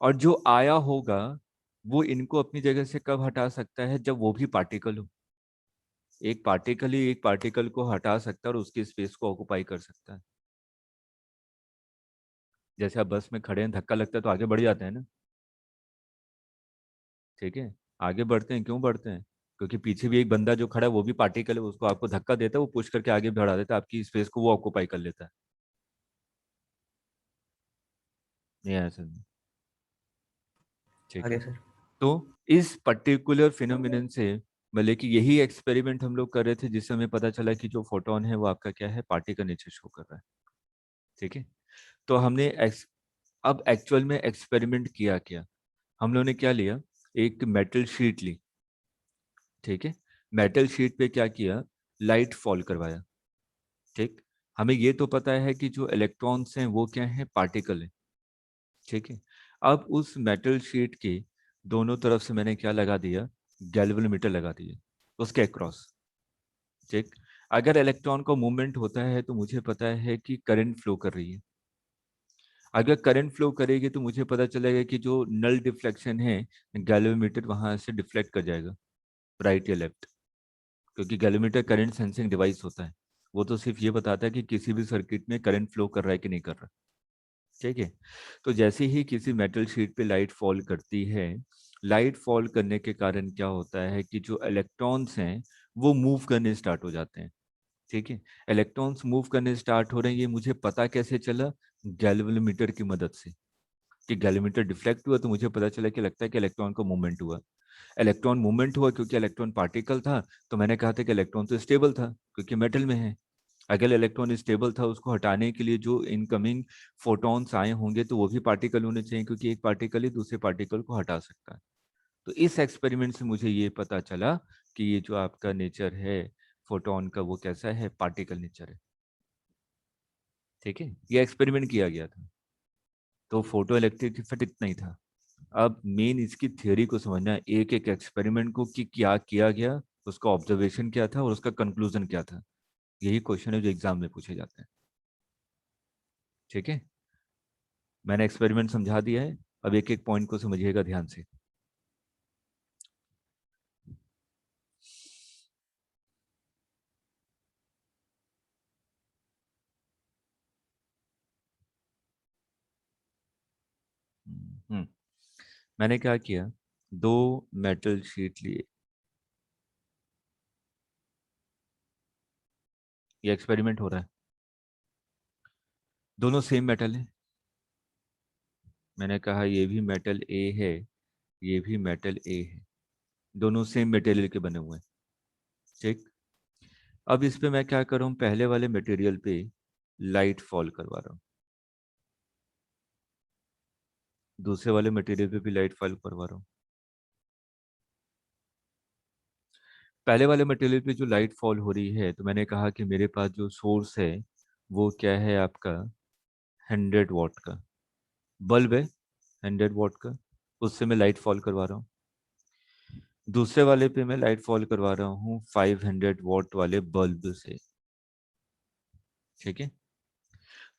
और जो आया होगा वो इनको अपनी जगह से कब हटा सकता है? जब वो भी पार्टिकल हो। एक पार्टिकल ही एक पार्टिकल को हटा सकता है और उसकी स्पेस को ऑक्यूपाई कर सकता है। जैसे आप बस में खड़े हैं, धक्का लगता है तो आगे बढ़ जाते हैं ना। ठीक है, आगे बढ़ते हैं, क्यों बढ़ते हैं? क्योंकि पीछे भी एक बंदा जो खड़ा है वो भी पार्टिकल है, उसको आपको धक्का देता है, वो पुश करके आगे बढ़ा देता है, आपकी स्पेस को वो ऑक्यूपाई कर लेता है। नहीं ऐसा नहीं। ठीक आगे है, सर। तो इस पर्टिकुलर फिनोमिनन से मतलब कि यही एक्सपेरिमेंट हम लोग कर रहे थे जिससे हमें पता चला कि जो फोटोन है वो आपका क्या है, पार्टी का नेचर शो कर रहा है। ठीक है, तो हमने अब एक्चुअल में एक्सपेरिमेंट किया क्या? हम लोगों ने क्या लिया, एक मेटल शीट ली। ठीक है, मेटल शीट पे क्या किया, लाइट फॉल करवाया। ठीक, हमें ये तो पता है कि जो इलेक्ट्रॉन्स हैं वो क्या है, पार्टिकल है। ठीक है, अब उस मेटल शीट के दोनों तरफ से मैंने क्या लगा दिया, गैल्वेनोमीटर लगा दिया उसके अक्रॉस। ठीक, अगर इलेक्ट्रॉन का मूवमेंट होता है तो मुझे पता है कि करंट फ्लो कर रही है। अगर करंट फ्लो करेगी तो मुझे पता चलेगा कि जो नल डिफ्लेक्शन है, गैल्वेनोमीटर वहां से डिफ्लेक्ट कर जाएगा, राइट या लेफ्ट। क्योंकि गैल्वेनोमीटर करंट सेंसिंग डिवाइस होता है, वो तो सिर्फ ये बताता है कि किसी भी सर्किट में करंट फ्लो कर रहा है कि नहीं कर रहा। ठीक है, तो जैसे ही किसी मेटल शीट पे लाइट फॉल करती है, लाइट फॉल करने के कारण क्या होता है कि जो इलेक्ट्रॉन्स हैं वो मूव करने स्टार्ट हो जाते हैं। ठीक है, इलेक्ट्रॉन्स मूव करने स्टार्ट हो रहे हैं, ये मुझे पता कैसे चला, गैल्वेनोमीटर की मदद से। कि गैल्वेनोमीटर डिफ्लेक्ट हुआ तो मुझे पता चला कि लगता है कि इलेक्ट्रॉन का मूवमेंट हुआ। इलेक्ट्रॉन मूवमेंट हुआ क्योंकि इलेक्ट्रॉन पार्टिकल था, तो मैंने कहा था कि इलेक्ट्रॉन तो स्टेबल था क्योंकि मेटल में है। अगर इलेक्ट्रॉन स्टेबल था, उसको हटाने के लिए जो इनकमिंग फोटॉन्स आए होंगे तो वो भी पार्टिकल होने चाहिए, क्योंकि एक पार्टिकल ही दूसरे पार्टिकल को हटा सकता है। तो इस एक्सपेरिमेंट से मुझे ये पता चला कि ये जो आपका नेचर है फोटोन का, वो कैसा है, पार्टिकल नेचर है। ठीक है, ये एक्सपेरिमेंट किया गया था। तो फोटो इलेक्ट्रिक इफेक्ट इतना ही था। अब मेन इसकी थ्योरी को समझना है, एक एक एक्सपेरिमेंट को कि क्या किया गया, उसका ऑब्जर्वेशन क्या था और उसका कंक्लूजन क्या था। यही क्वेश्चन है जो एग्जाम में पूछे जाते हैं। ठीक है, मैंने एक्सपेरिमेंट समझा दिया है, अब एक एक पॉइंट को समझिएगा ध्यान से। हम्म, मैंने क्या किया, दो मेटल शीट लिए। ये एक्सपेरिमेंट हो रहा है, दोनों सेम मेटल है। मैंने कहा ये भी मेटल ए है, ये भी मेटल ए है, दोनों सेम मटेरियल के बने हुए हैं। ठीक, अब इस पे मैं क्या कर रहा हूँ, पहले वाले मटेरियल पे लाइट फॉल करवा रहा हूँ, दूसरे वाले मटेरियल पे भी लाइट फॉल करवा रहा हूँ। पहले वाले मटेरियल पे जो लाइट फॉल हो रही है, तो मैंने कहा कि मेरे पास जो सोर्स है वो क्या है आपका 100 वॉट का बल्ब है, 100 वॉट का, उससे मैं लाइट फॉल करवा रहा हूँ। दूसरे वाले पे मैं लाइट फॉल करवा रहा हूँ 500 वॉट वाले बल्ब से। ठीक है,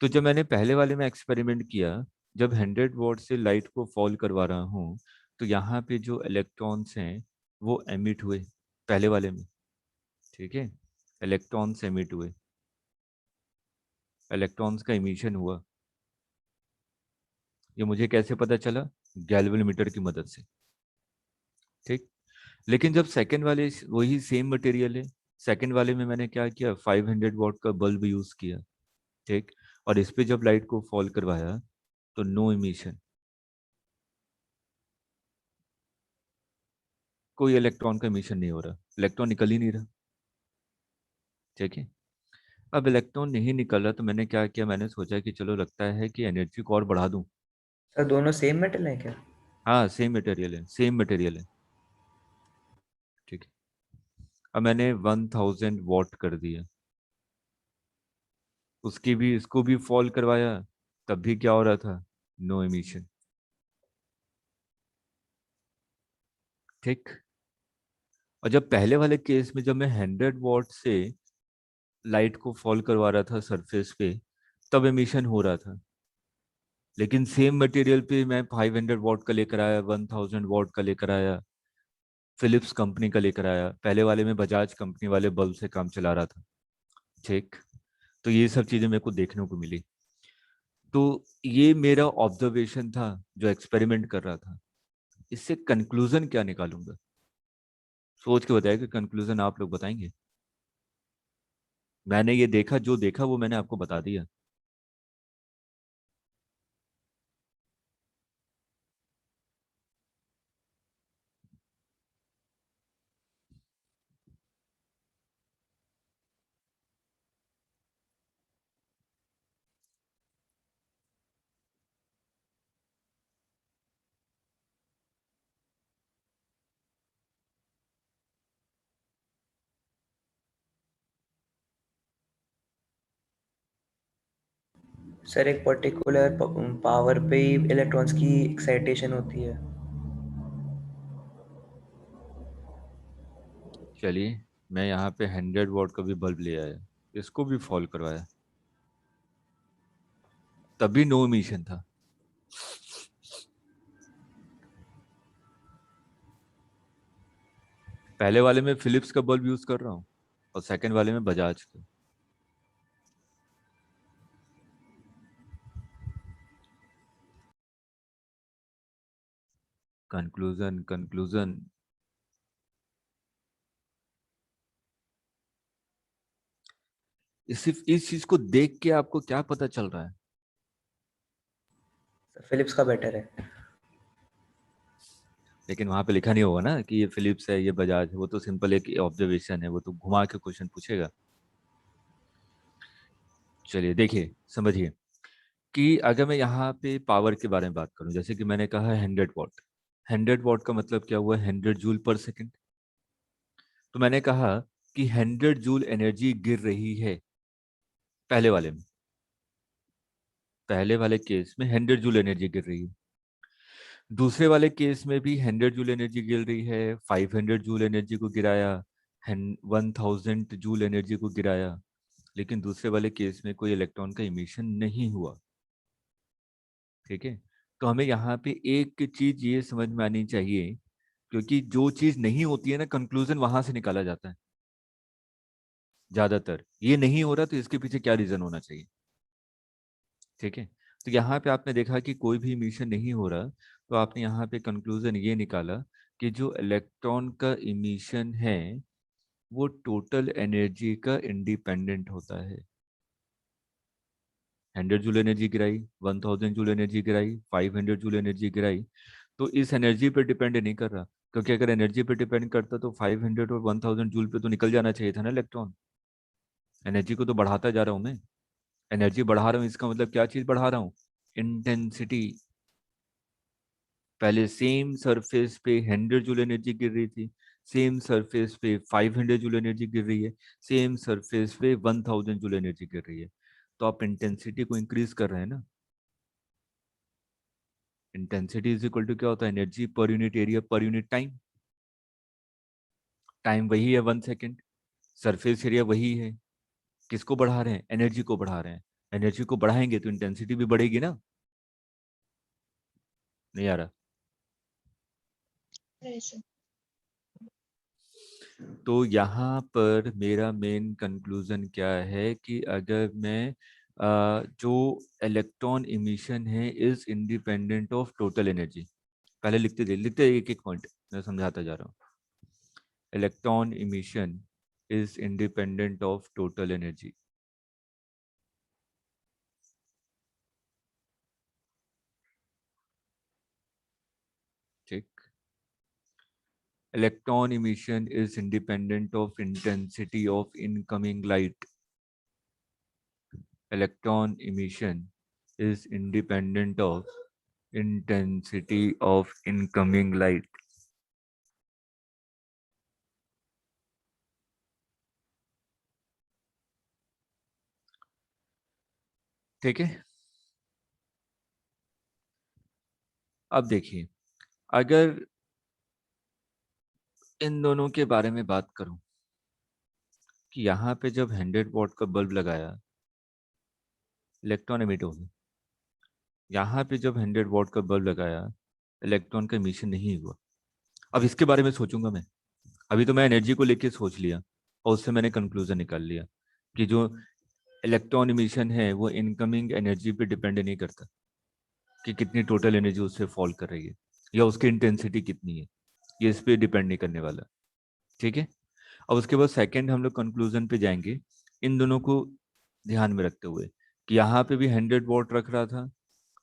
तो जब मैंने पहले वाले में एक्सपेरिमेंट किया, जब 100 वॉट से लाइट को फॉल करवा रहा हूँ, तो यहाँ पे जो इलेक्ट्रॉन्स हैं वो एमिट हुए पहले वाले में। ठीक है, इलेक्ट्रॉन्स एमिट हुए, इलेक्ट्रॉन्स का इमिशन हुआ। ये मुझे कैसे पता चला? गैल्वेनोमीटर की मदद से। ठीक, लेकिन जब सेकंड वाले वही सेम मटेरियल है, सेकंड वाले में मैंने क्या किया, 500 वॉट का बल्ब यूज किया। ठीक, और इस पे जब लाइट को फॉल करवाया तो नो इमिशन, कोई इलेक्ट्रॉन का इमिशन नहीं हो रहा, इलेक्ट्रॉन निकल ही नहीं रहा। ठीक है, अब इलेक्ट्रॉन नहीं निकल रहा तो मैंने क्या किया, मैंने सोचा कि चलो लगता है कि एनर्जी को और बढ़ा दूं। सर दोनों सेम मेटल है क्या? हाँ, सेम मटेरियल है, सेम मटेरियल है। ठीक है, अब मैंने 1000 वॉट कर दिया, उसकी भी इसको भी फॉल करवाया, तब भी क्या हो रहा था, नो इमिशन। ठीक, और जब पहले वाले केस में जब मैं 100 वॉट से लाइट को फॉल करवा रहा था सरफेस पे, तब एमिशन हो रहा था। लेकिन सेम मटेरियल पे मैं 500 वॉट का लेकर आया, 1000 वॉट का लेकर आया, फिलिप्स कंपनी का लेकर आया, पहले वाले में बजाज कंपनी वाले बल्ब से काम चला रहा था। ठीक, तो ये सब चीजें मेरे को देखने को मिली। तो ये मेरा ऑब्जर्वेशन था जो एक्सपेरिमेंट कर रहा था। इससे कंक्लूजन क्या निकालूंगा, सोच के बताया कि कंक्लूजन आप लोग बताएंगे। मैंने ये देखा, जो देखा वो मैंने आपको बता दिया। सर एक पर्टिकुलर पावर पे ही इलेक्ट्रॉन्स की एक्साइटेशन होती है। चलिए, मैं यहाँ पे 100 वॉट का भी बल्ब ले आया, इसको भी फॉल करवाया, तभी नो इमिशन था। पहले वाले में फिलिप्स का बल्ब यूज कर रहा हूँ और सेकंड वाले में बजाज का। कंक्लूजन, कंक्लूजन, सिर्फ इस चीज को देख के आपको क्या पता चल रहा है? फिलिप्स का बेटर है। लेकिन वहां पे लिखा नहीं होगा ना कि ये फिलिप्स है, ये बजाज है, वो तो सिंपल एक ऑब्जर्वेशन है, वो तो घुमा के क्वेश्चन पूछेगा। चलिए देखिए, समझिए कि अगर मैं यहाँ पे पावर के बारे में बात करूं, जैसे कि मैंने कहा 100 वॉट, 100 वॉट का मतलब क्या हुआ, 100 जूल पर सेकेंड। तो मैंने कहा कि 100 जूल एनर्जी गिर रही है पहले वाले में, पहले वाले केस में 100 जूल एनर्जी गिर रही है। दूसरे वाले केस में भी 100 जूल एनर्जी गिर रही है, 500 जूल एनर्जी को गिराया, 1000 जूल एनर्जी को गिराया, लेकिन दूसरे वाले केस में कोई इलेक्ट्रॉन का इमिशन नहीं हुआ। ठीक है, तो हमें यहाँ पे एक चीज ये समझ में आनी चाहिए, क्योंकि जो चीज नहीं होती है ना, कंक्लूजन वहां से निकाला जाता है ज्यादातर। ये नहीं हो रहा तो इसके पीछे क्या रीजन होना चाहिए। ठीक है, तो यहाँ पे आपने देखा कि कोई भी इमिशन नहीं हो रहा, तो आपने यहाँ पे कंक्लूजन ये निकाला कि जो इलेक्ट्रॉन का इमिशन है वो टोटल एनर्जी का इंडिपेंडेंट होता है। 100 जूल एनर्जी गिराई, 1000 जूल एनर्जी गिराई, 500 जूल एनर्जी गिराई, तो इस एनर्जी पे डिपेंड नहीं कर रहा। क्योंकि अगर एनर्जी पे डिपेंड करता तो 500 और 1000 जूल पे तो निकल जाना चाहिए था ना इलेक्ट्रॉन। एनर्जी को तो बढ़ाता जा रहा हूँ मैं, एनर्जी बढ़ा रहा हूँ, इसका मतलब क्या चीज बढ़ा रहा हूँ, इंटेंसिटी। पहले सेम सरफेस पे 100 जूल एनर्जी गिर रही थी, सेम सरफेस पे 500 जूल एनर्जी गिर रही है, सेम सरफेस पे 1000 जूल एनर्जी गिर रही है, तो आप इंटेंसिटी को इंक्रीज कर रहे हैं ना। इंटेंसिटी इज इक्वल टू क्या होता है, एनर्जी पर unit area per unit time. Time वही है 1 सेकेंड, सरफेस एरिया वही है। किसको बढ़ा रहे हैं, एनर्जी को बढ़ा रहे हैं। एनर्जी को बढ़ाएंगे तो इंटेंसिटी भी बढ़ेगी ना। नहीं आ रहा। Yes, तो यहाँ पर मेरा मेन कंक्लूजन क्या है कि अगर मैं जो इलेक्ट्रॉन इमिशन है is independent of total energy. पहले लिखते एक एक पॉइंट मैं समझाता जा रहा हूँ। Electron emission is independent of total energy. ठीक। Electron emission is independent of intensity of incoming light. Electron emission is independent of intensity of incoming light. ठीक है। अब देखिए, अगर इन दोनों के बारे में बात करूं कि यहाँ पे जब 100 वॉट का बल्ब लगाया, इलेक्ट्रॉन एमिट हो गया। यहाँ पे जब 100 वॉट का बल्ब लगाया, इलेक्ट्रॉन का एमिशन नहीं हुआ। अब इसके बारे में सोचूंगा मैं। अभी तो मैं एनर्जी को लेके सोच लिया और उससे मैंने कंक्लूजन निकाल लिया कि जो इलेक्ट्रॉन इमिशन है वो इनकमिंग एनर्जी पे डिपेंड नहीं करता कि कितनी टोटल एनर्जी उससे फॉल कर रही है या उसकी इंटेंसिटी कितनी है, ये इस पे डिपेंड नहीं करने वाला। ठीक है। अब उसके बाद सेकंड हम लोग कंक्लूजन पे जाएंगे, इन दोनों को ध्यान में रखते हुए कि यहाँ पे भी 100 वॉट रख रहा था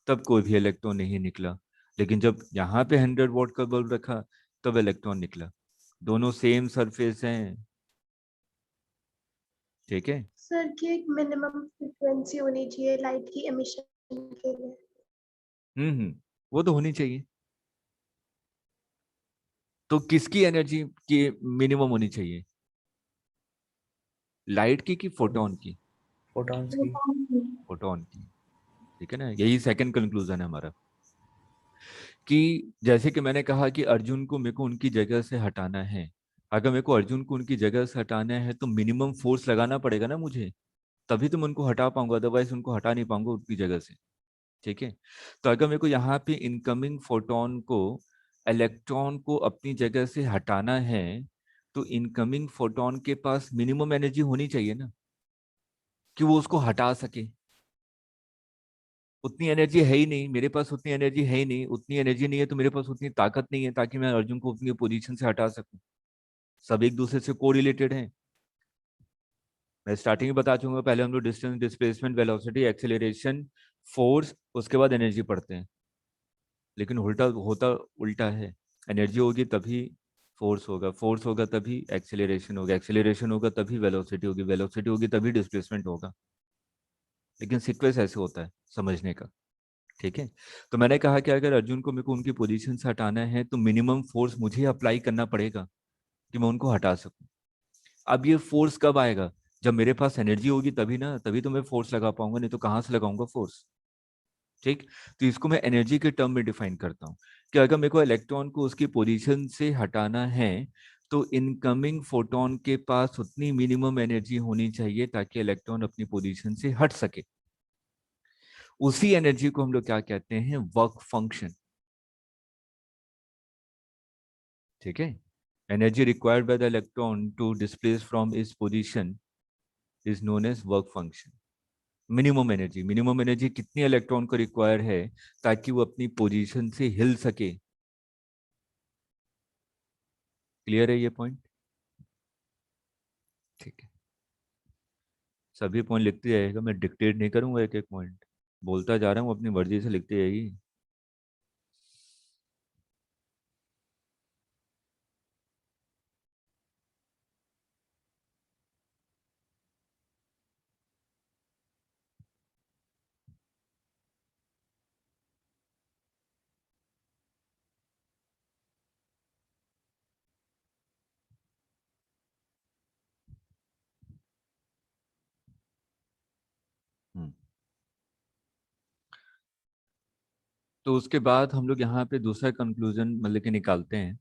तब कोई भी इलेक्ट्रॉन नहीं निकला, लेकिन जब यहाँ पे 100 वॉट का बल्ब रखा तब इलेक्ट्रॉन निकला। दोनों सेम सरफेस हैं। ठीक है। सर की एक मिनिमम फ्रीक्वेंसी होनी चाहिए लाइट की एमिशन के लिए। वो तो होनी चाहिए। तो किसकी एनर्जी की मिनिमम होनी चाहिए, लाइट की कि फोटोन की? फोटॉन्स की। फोटोन की। ठीक है ना, यही सेकंड कंक्लूजन है हमारा कि जैसे कि मैंने कहा कि अर्जुन को मेरे को उनकी जगह से हटाना है। अगर मेरे को अर्जुन को उनकी जगह से हटाना है तो मिनिमम फोर्स लगाना पड़ेगा ना मुझे, तभी तो मैं उनको हटा पाऊंगा, अदरवाइज उनको हटा नहीं पाऊंगा उनकी जगह से। ठीक है। तो अगर मेरे को यहाँ पे इनकमिंग फोटोन को, इलेक्ट्रॉन को अपनी जगह से हटाना है तो इनकमिंग फोटोन के पास मिनिमम एनर्जी होनी चाहिए ना कि वो उसको हटा सके। उतनी एनर्जी है ही नहीं मेरे पास, उतनी एनर्जी है ही नहीं, उतनी एनर्जी नहीं है तो मेरे पास उतनी ताकत नहीं है ताकि मैं अर्जुन को अपनी पोजीशन से हटा सकूं। सब एक दूसरे से को रिलेटेड हैं। मैं स्टार्टिंग में बता चुका, पहले हम लोग distance, displacement, velocity, acceleration, force, उसके बाद एनर्जी पढ़ते हैं। लेकिन उल्टा होता उल्टा है। एनर्जी होगी तभी फोर्स होगा, फोर्स होगा तभी एक्सेलरेशन होगा, एक्सेलरेशन होगा तभी वेलोसिटी होगी, वेलोसिटी होगी तभी डिस्प्लेसमेंट होगा। लेकिन सीक्वेंस ऐसे होता है समझने का। ठीक है। तो मैंने कहा कि अगर अर्जुन को मेरे को उनकी पोजीशन से हटाना है तो मिनिमम फोर्स मुझे अप्लाई करना पड़ेगा कि मैं उनको हटा सकूं। अब ये फोर्स कब आएगा, जब मेरे पास एनर्जी होगी तभी ना, तभी तो मैं फोर्स लगा पाऊंगा, नहीं तो कहाँ से लगाऊंगा फोर्स। ठीक। तो इसको मैं एनर्जी के टर्म में डिफाइन करता हूँ कि अगर मेरे को इलेक्ट्रॉन को उसकी पोजीशन से हटाना है तो इनकमिंग फोटोन के पास उतनी मिनिमम एनर्जी होनी चाहिए ताकि इलेक्ट्रॉन अपनी पोजीशन से हट सके। उसी एनर्जी को हम लोग क्या कहते हैं, वर्क फंक्शन। ठीक है। Energy required by the electron to displace from इस position is known as work function. Minimum energy कितनी इलेक्ट्रॉन को रिक्वायर है ताकि वो अपनी पोजीशन से हिल सके। क्लियर है ये पॉइंट? ठीक है। सभी पॉइंट लिखते जाइएगा, मैं डिक्टेट नहीं करूंगा, एक एक पॉइंट बोलता जा रहा हूँ, अपनी मर्जी से लिखते जाइए। तो उसके बाद हम लोग यहाँ पे दूसरा कंक्लूजन मतलब कि निकालते हैं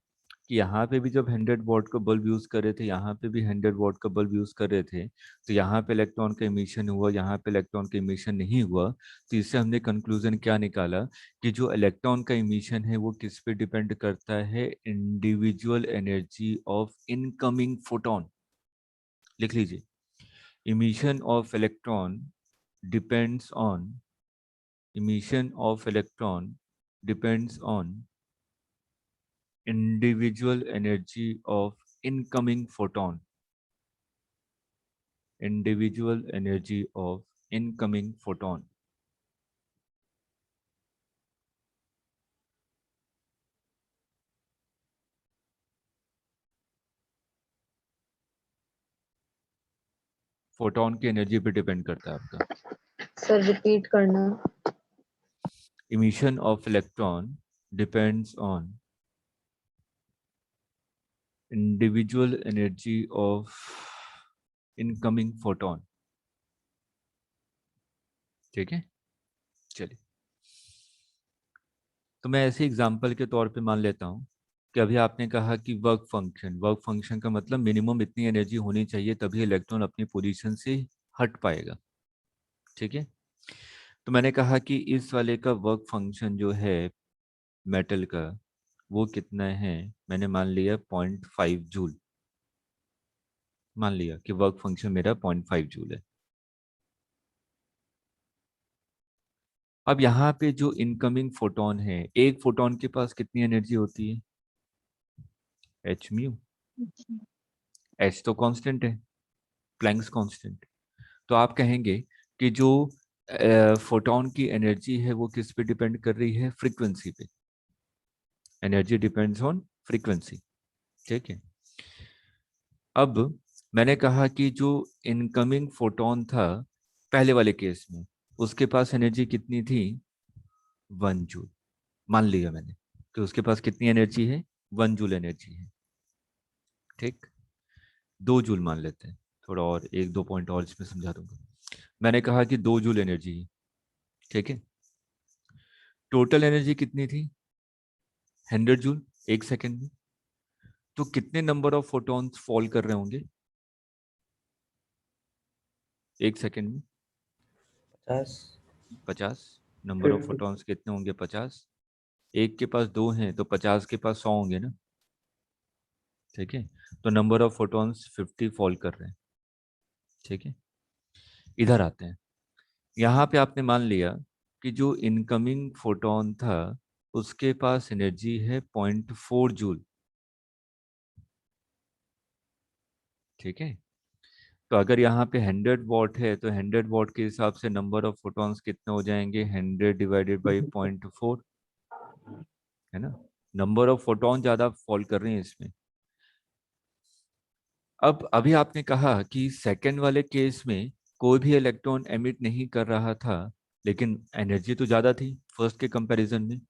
कि यहाँ पे भी जब 100 वॉट का बल्ब यूज कर रहे थे, यहाँ पे भी 100 वॉट का बल्ब यूज कर रहे थे, तो यहाँ पे इलेक्ट्रॉन का इमिशन हुआ, यहाँ पे इलेक्ट्रॉन का इमिशन नहीं हुआ। तो इससे हमने कंक्लूजन क्या निकाला कि जो इलेक्ट्रॉन का इमिशन है वो किस पे डिपेंड करता है, individual energy of incoming photon. लिख लीजिए, emission of electron depends on emission of electron depends on individual energy of incoming photon, individual energy of incoming photon। Photon की एनर्जी पे डिपेंड करता है आपका। सर रिपीट करना। emission of electron depends on individual energy of incoming photon। ठीक है, चलिए। तो मैं ऐसे एग्जांपल के तौर पे मान लेता हूँ कि अभी आपने कहा कि वर्क फंक्शन का मतलब मिनिमम इतनी एनर्जी होनी चाहिए तभी इलेक्ट्रॉन अपनी पोजीशन से हट पाएगा। ठीक है, तो मैंने कहा कि इस वाले का वर्क फंक्शन जो है मेटल का वो कितना है, मैंने मान लिया 0.5 जूल। मान लिया कि वर्क फंक्शन मेरा 0.5 जूल है। अब यहाँ पे जो इनकमिंग फोटोन है, एक फोटोन के पास कितनी एनर्जी होती है, एच म्यू। एच तो कांस्टेंट है, प्लैंक्स कांस्टेंट। तो आप कहेंगे कि जो फोटोन की एनर्जी है वो किस पे डिपेंड कर रही है, फ्रीक्वेंसी पे। Energy depends on frequency. ठीक है, अब मैंने कहा कि जो इनकमिंग फोटोन था पहले वाले केस में, उसके पास एनर्जी कितनी थी, 1 जूल। मान लिया मैंने कि उसके पास कितनी एनर्जी है, 1 जूल एनर्जी है। ठीक, 2 जूल मान लेते हैं, थोड़ा और 1-2 पॉइंट और इसमें समझा दूंगा। मैंने कहा कि 2 जूल एनर्जी है। ठीक है, टोटल एनर्जी कितनी थी, 100 जूल एक सेकेंड में। तो कितने नंबर ऑफ फोटॉन्स फॉल कर रहे होंगे एक सेकेंड में, 50 नंबर ऑफ 50। फोटॉन्स कितने होंगे, 50। एक के पास 2 हैं तो 50 के पास 100 होंगे ना। ठीक है, तो नंबर ऑफ फोटॉन्स 50 फॉल कर रहे हैं। ठीक है, इधर आते हैं। यहाँ पे आपने मान लिया कि जो इनकमिंग फोटोन था उसके पास एनर्जी है 0.4 जूल। ठीक है, तो अगर यहाँ पे 100 वॉट है तो 100 वॉट के हिसाब से नंबर ऑफ फोटॉन्स कितने हो जाएंगे, 100 डिवाइडेड बाई 0.4, है ना। नंबर ऑफ फोटॉन ज्यादा फॉल कर रहे हैं इसमें। अब अभी आपने कहा कि सेकंड वाले केस में कोई भी इलेक्ट्रॉन एमिट नहीं कर रहा था, लेकिन एनर्जी तो ज्यादा थी फर्स्ट के कंपैरिजन में।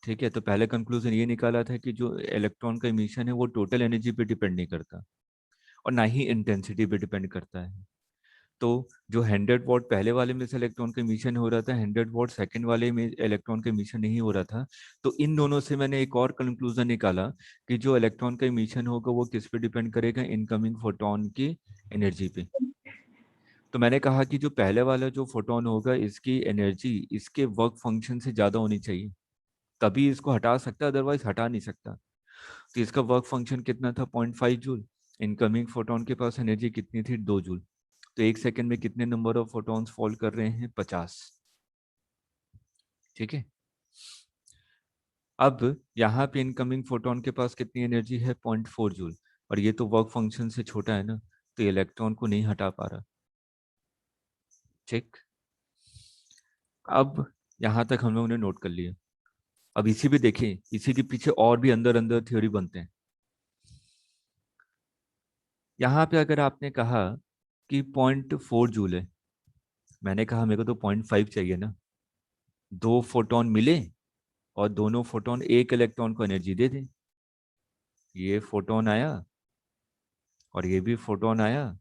ठीक है, तो पहले कंक्लूजन ये निकाला था कि जो इलेक्ट्रॉन का इमिशन है वो टोटल एनर्जी पे डिपेंड नहीं करता और ना ही इंटेंसिटी पे डिपेंड करता है। तो जो 100 वॉट पहले वाले में से इलेक्ट्रॉन का इमिशन हो रहा था, 100 वॉट सेकंड वाले में इलेक्ट्रॉन का इमिशन नहीं हो रहा था। तो इन दोनों से मैंने एक और कंक्लूजन निकाला कि जो इलेक्ट्रॉन का इमिशन होगा वो किस पे डिपेंड करेगा, इनकमिंग फोटोन की एनर्जी पे। तो मैंने कहा कि जो पहले वाला जो फोटोन होगा इसकी एनर्जी इसके वर्क फंक्शन से ज्यादा होनी चाहिए, तभी इसको हटा सकता है, अदरवाइज हटा नहीं सकता। तो इसका वर्क फंक्शन कितना था, 0.5 जूल। इनकमिंग फोटोन के पास एनर्जी कितनी थी, 2 जूल। तो एक सेकंड में कितने नंबर ऑफ फोटॉन्स फॉल कर रहे हैं, 50। ठीक है, अब यहाँ पे इनकमिंग फोटोन के पास कितनी एनर्जी है, 0.4 जूल, और ये तो वर्क फंक्शन से छोटा है ना, तो इलेक्ट्रॉन को नहीं हटा पा रहा। ठीक, अब यहाँ तक हम लोगों ने नोट कर लिया। अब इसी भी देखें, इसी के पीछे और भी अंदर अंदर थ्योरी बनते हैं। यहाँ पे अगर आपने कहा कि 0.4 जूल है, मैंने कहा मेरे को तो 0.5 चाहिए ना। 2 फोटोन मिले और दोनों फोटोन एक इलेक्ट्रॉन को एनर्जी दे दें। ये फोटोन आया और ये भी फोटोन आया,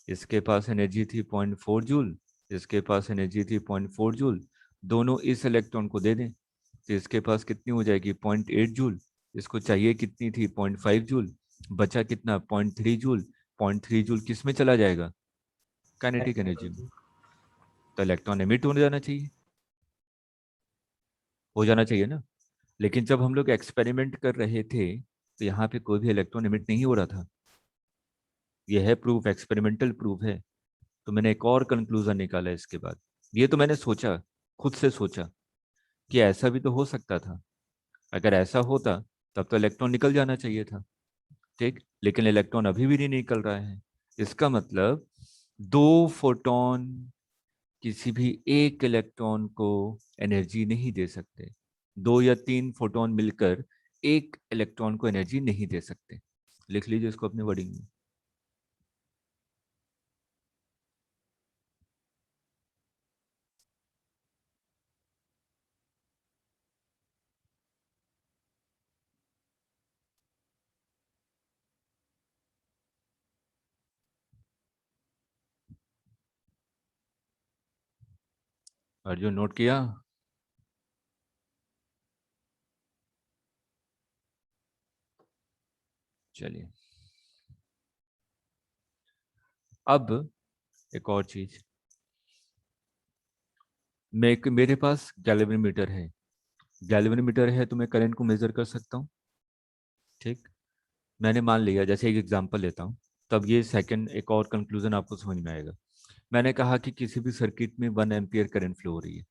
इसके पास एनर्जी थी 0.4 जूल, इसके पास एनर्जी थी 0.4 जूल। दोनों इस इलेक्ट्रॉन को दे दें तो इसके पास कितनी हो जाएगी 0.8 जूल, इसको चाहिए कितनी थी 0.5 जूल, बचा कितना 0.3 जूल, 0.3 जूल किस में चला जाएगा काइनेटिक एनर्जी में, तो इलेक्ट्रॉन एमिट हो जाना चाहिए, हो जाना चाहिए ना। लेकिन जब हम लोग एक्सपेरिमेंट कर रहे थे तो यहाँ पे कोई भी इलेक्ट्रॉन एमिट नहीं हो रहा था, यह है प्रूफ, एक्सपेरिमेंटल प्रूफ है। तो मैंने एक और कंक्लूजन निकाला इसके बाद, ये तो मैंने सोचा, खुद से सोचा कि ऐसा भी तो हो सकता था, अगर ऐसा होता तब तो इलेक्ट्रॉन निकल जाना चाहिए था, ठीक, लेकिन इलेक्ट्रॉन अभी भी नहीं निकल रहा है। इसका मतलब दो फोटोन किसी भी एक इलेक्ट्रॉन को एनर्जी नहीं दे सकते, दो या तीन फोटोन मिलकर एक इलेक्ट्रॉन को एनर्जी नहीं दे सकते। लिख लीजिए इसको अपने वर्डिंग में। अर्जुन नोट किया? चलिए, अब एक और चीज, मेरे पास गैल्वेनोमीटर है, गैल्वेनोमीटर है तो मैं करंट को मेजर कर सकता हूँ, ठीक। मैंने मान लिया, जैसे एक एग्जांपल लेता हूँ, तब ये सेकंड एक और कंक्लूजन आपको समझ में आएगा। मैंने कहा कि किसी भी सर्किट में 1 एम्पियर करंट फ्लो हो रही है।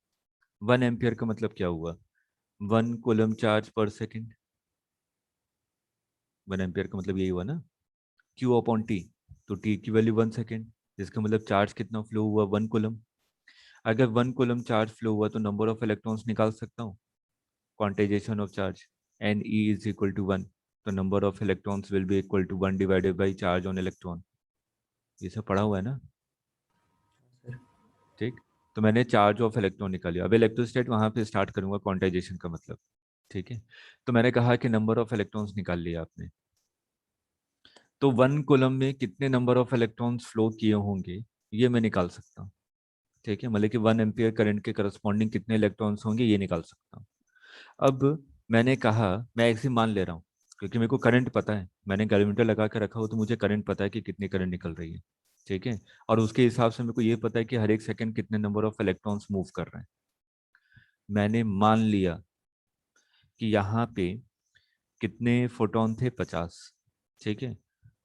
1 एम्पियर का मतलब क्या हुआ, 1 कूलम चार्ज पर सेकेंड। 1 एम्पियर का मतलब यही हुआ ना, Q/T, तो T की वैल्यू 1 सेकेंड, जिसका मतलब चार्ज कितना फ्लो हुआ 1 कूलम। अगर 1 कूलम चार्ज फ्लो हुआ तो नंबर ऑफ इलेक्ट्रॉन्स निकाल सकता हूँ, क्वांटाइजेशन ऑफ चार्ज Ne = 1, तो number of electrons will be equal to 1 divided by charge on electron. ये सब पढ़ा हुआ है ना, ठीक। तो मैंने चार्ज ऑफ इलेक्ट्रॉन निकाली, अब इलेक्ट्रोस्टैट वहां पे स्टार्ट करूंगा क्वांटाइजेशन का मतलब, ठीक है। तो मैंने कहा कि नंबर ऑफ इलेक्ट्रॉन्स निकाल लिया आपने, तो 1 कूलम में कितने नंबर ऑफ इलेक्ट्रॉन्स फ्लो किए होंगे ये मैं निकाल सकता हूँ, ठीक है। मतलब कि 1 एम्पियर करंट के करस्पॉन्डिंग कितने इलेक्ट्रॉन्स होंगे ये निकाल सकता हूँ। अब मैंने कहा, मैं ऐसे मान ले रहा हूँ क्योंकि मेरे को करंट पता है, मैंने कैलकुलेटर लगा के रखा हो तो मुझे करंट पता है कि कितनी करंट निकल रही है, ठीक है। और उसके हिसाब से मेरे को ये पता है कि हर एक सेकंड कितने नंबर ऑफ इलेक्ट्रॉन्स मूव कर रहे हैं। मैंने मान लिया कि यहाँ पे कितने फोटोन थे 50, ठीक है,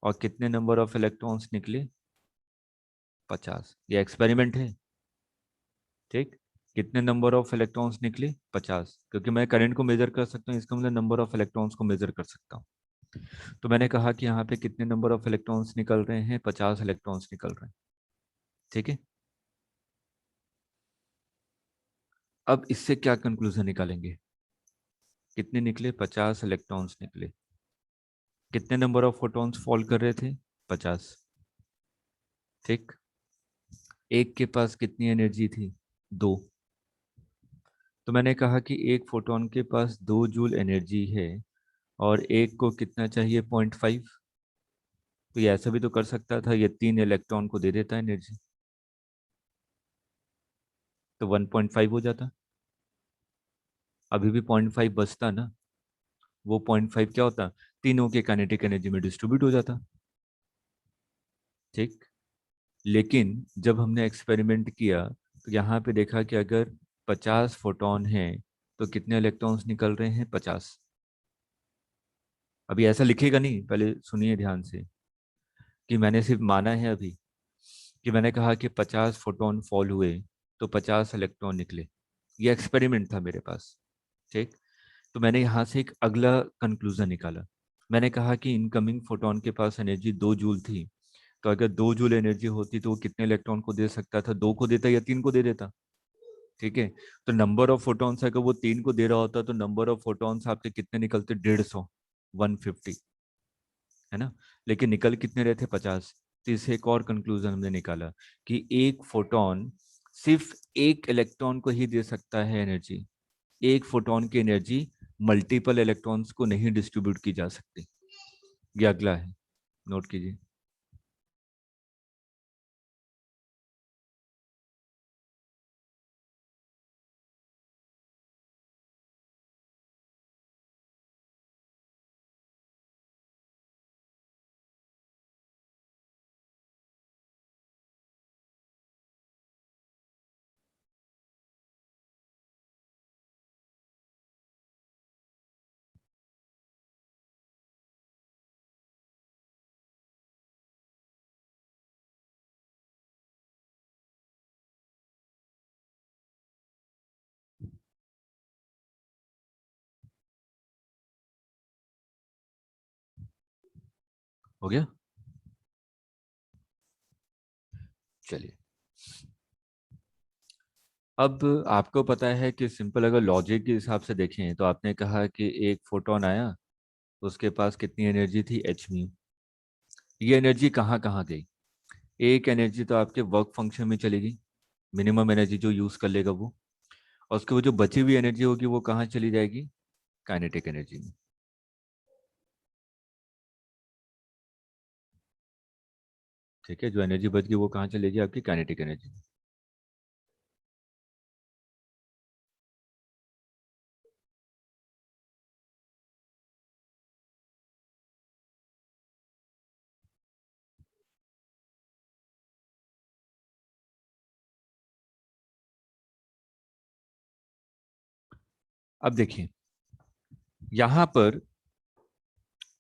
और कितने नंबर ऑफ इलेक्ट्रॉन्स निकले 50। ये एक्सपेरिमेंट है, ठीक। कितने नंबर ऑफ इलेक्ट्रॉन्स निकले 50, क्योंकि मैं करंट को मेजर कर सकता हूँ, इसका मतलब नंबर ऑफ इलेक्ट्रॉन्स को मेजर कर सकता हूँ। तो मैंने कहा कि यहाँ पे कितने नंबर ऑफ इलेक्ट्रॉन्स निकल रहे हैं, 50 इलेक्ट्रॉन्स निकल रहे हैं, ठीक है। अब इससे क्या कंक्लूजन निकालेंगे, कितने निकले 50 इलेक्ट्रॉन्स निकले, कितने नंबर ऑफ फोटॉन्स फॉल कर रहे थे 50, ठीक। एक के पास कितनी एनर्जी थी 2, तो मैंने कहा कि एक फोटोन के पास 2 जूल एनर्जी है और एक को कितना चाहिए 0.5, तो ये ऐसा भी तो कर सकता था, ये 3 इलेक्ट्रॉन को दे देता एनर्जी, तो 1.5 हो जाता, अभी भी 0.5 बचता ना, वो 0.5 क्या होता, तीनों के काइनेटिक एनर्जी में डिस्ट्रीब्यूट हो जाता, ठीक। लेकिन जब हमने एक्सपेरिमेंट किया तो यहाँ पे देखा कि अगर 50 फोटॉन हैं तो कितने इलेक्ट्रॉन्स निकल रहे हैं 50। अभी ऐसा लिखेगा नहीं, पहले सुनिए ध्यान से, कि मैंने सिर्फ माना है अभी, कि मैंने कहा कि 50 फोटॉन फॉल हुए तो 50 इलेक्ट्रॉन निकले, ये एक्सपेरिमेंट था मेरे पास, ठीक। तो मैंने यहाँ से एक अगला कंक्लूजन निकाला, मैंने कहा कि इनकमिंग फोटॉन के पास एनर्जी 2 जूल थी, तो अगर 2 जूल एनर्जी होती तो वो कितने इलेक्ट्रॉन को दे सकता था, 2 को देता या 3 को दे देता, ठीक है। तो नंबर ऑफ फोटॉन्स अगर वो 3 को दे रहा होता तो नंबर ऑफ फोटॉन्स आपके कितने निकलते 150, 150, है ना। लेकिन निकल कितने रहे थे 50। तो इससे एक और कंक्लूजन हमने निकाला कि एक फोटॉन सिर्फ एक इलेक्ट्रॉन को ही दे सकता है एनर्जी, एक फोटॉन की एनर्जी मल्टीपल इलेक्ट्रॉन्स को नहीं डिस्ट्रीब्यूट की जा सकती। ये अगला है, नोट कीजिए। हो गया? चलिए, अब आपको पता है कि सिंपल अगर लॉजिक के हिसाब से देखें तो आपने कहा कि एक फोटोन आया, उसके पास कितनी एनर्जी थी, एच म्यू। ये एनर्जी कहाँ कहाँ गई? एक एनर्जी तो आपके वर्क फंक्शन में चलेगी, मिनिमम एनर्जी जो यूज कर लेगा वो, और उसके वो जो बची हुई एनर्जी होगी वो कहाँ चली जाएगी, काइनेटिक एनर्जी में। ठीक है, जो एनर्जी बच गई वो कहाँ चलेगी, आपकी काइनेटिक एनर्जी में। अब देखिए यहां पर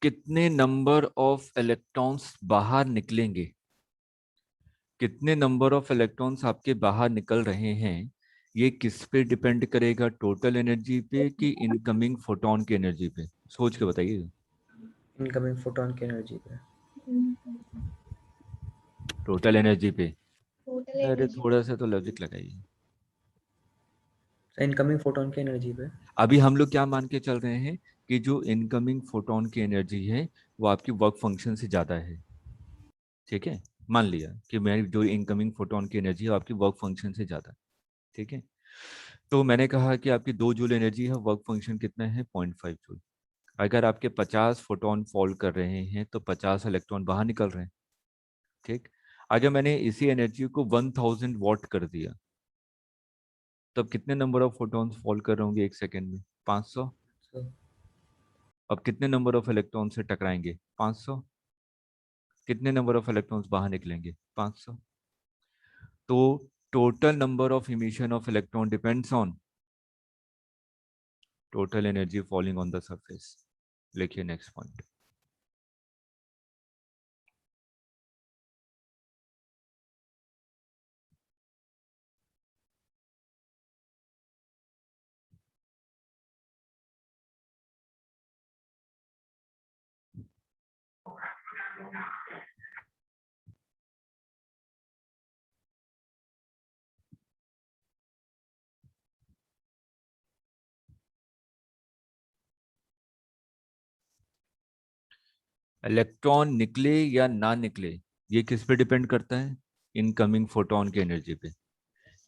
कितने नंबर ऑफ इलेक्ट्रॉन्स बाहर निकलेंगे, कितने नंबर ऑफ इलेक्ट्रॉन्स आपके बाहर निकल रहे हैं, ये किस पे डिपेंड करेगा, टोटल एनर्जी पे कि इनकमिंग फोटोन की एनर्जी पे? सोच के बताइए। इनकमिंग फोटोन की एनर्जी पे। टोटल एनर्जी पे? टोटल अरे एनर्जी। थोड़ा सा तो लॉजिक लगाइए। इनकमिंग फोटोन की एनर्जी पे। अभी हम लोग क्या मान के चल रहे हैं कि जो इनकमिंग फोटोन की एनर्जी है वो आपकी वर्क फंक्शन से ज्यादा है। ठीक है, मान लिया कि मेरी जो इनकमिंग फोटोन की एनर्जी है वो आपकी वर्क फंक्शन से ज्यादा है। ठीक है, तो मैंने कहा कि आपकी 2 जूल एनर्जी है, वर्क फंक्शन कितना है, 0.5 जूल। अगर आपके 50 फोटोन फॉल कर रहे हैं तो 50 इलेक्ट्रॉन बाहर निकल रहे हैं। ठीक, अगर मैंने इसी एनर्जी को 1000 वॉट कर दिया तब कितने नंबर ऑफ फोटॉन्स फॉल कर रहे होंगे एक सेकेंड में, 500। So, अब कितने नंबर ऑफ इलेक्ट्रॉन से टकराएंगे, 500। कितने नंबर ऑफ इलेक्ट्रॉन्स बाहर निकलेंगे, 500। तो total number of emission of electron depends on total energy falling on the surface. लिखिए नेक्स्ट पॉइंट। इलेक्ट्रॉन निकले या ना निकले ये किस पे डिपेंड करता है, इनकमिंग फोटोन की एनर्जी पे।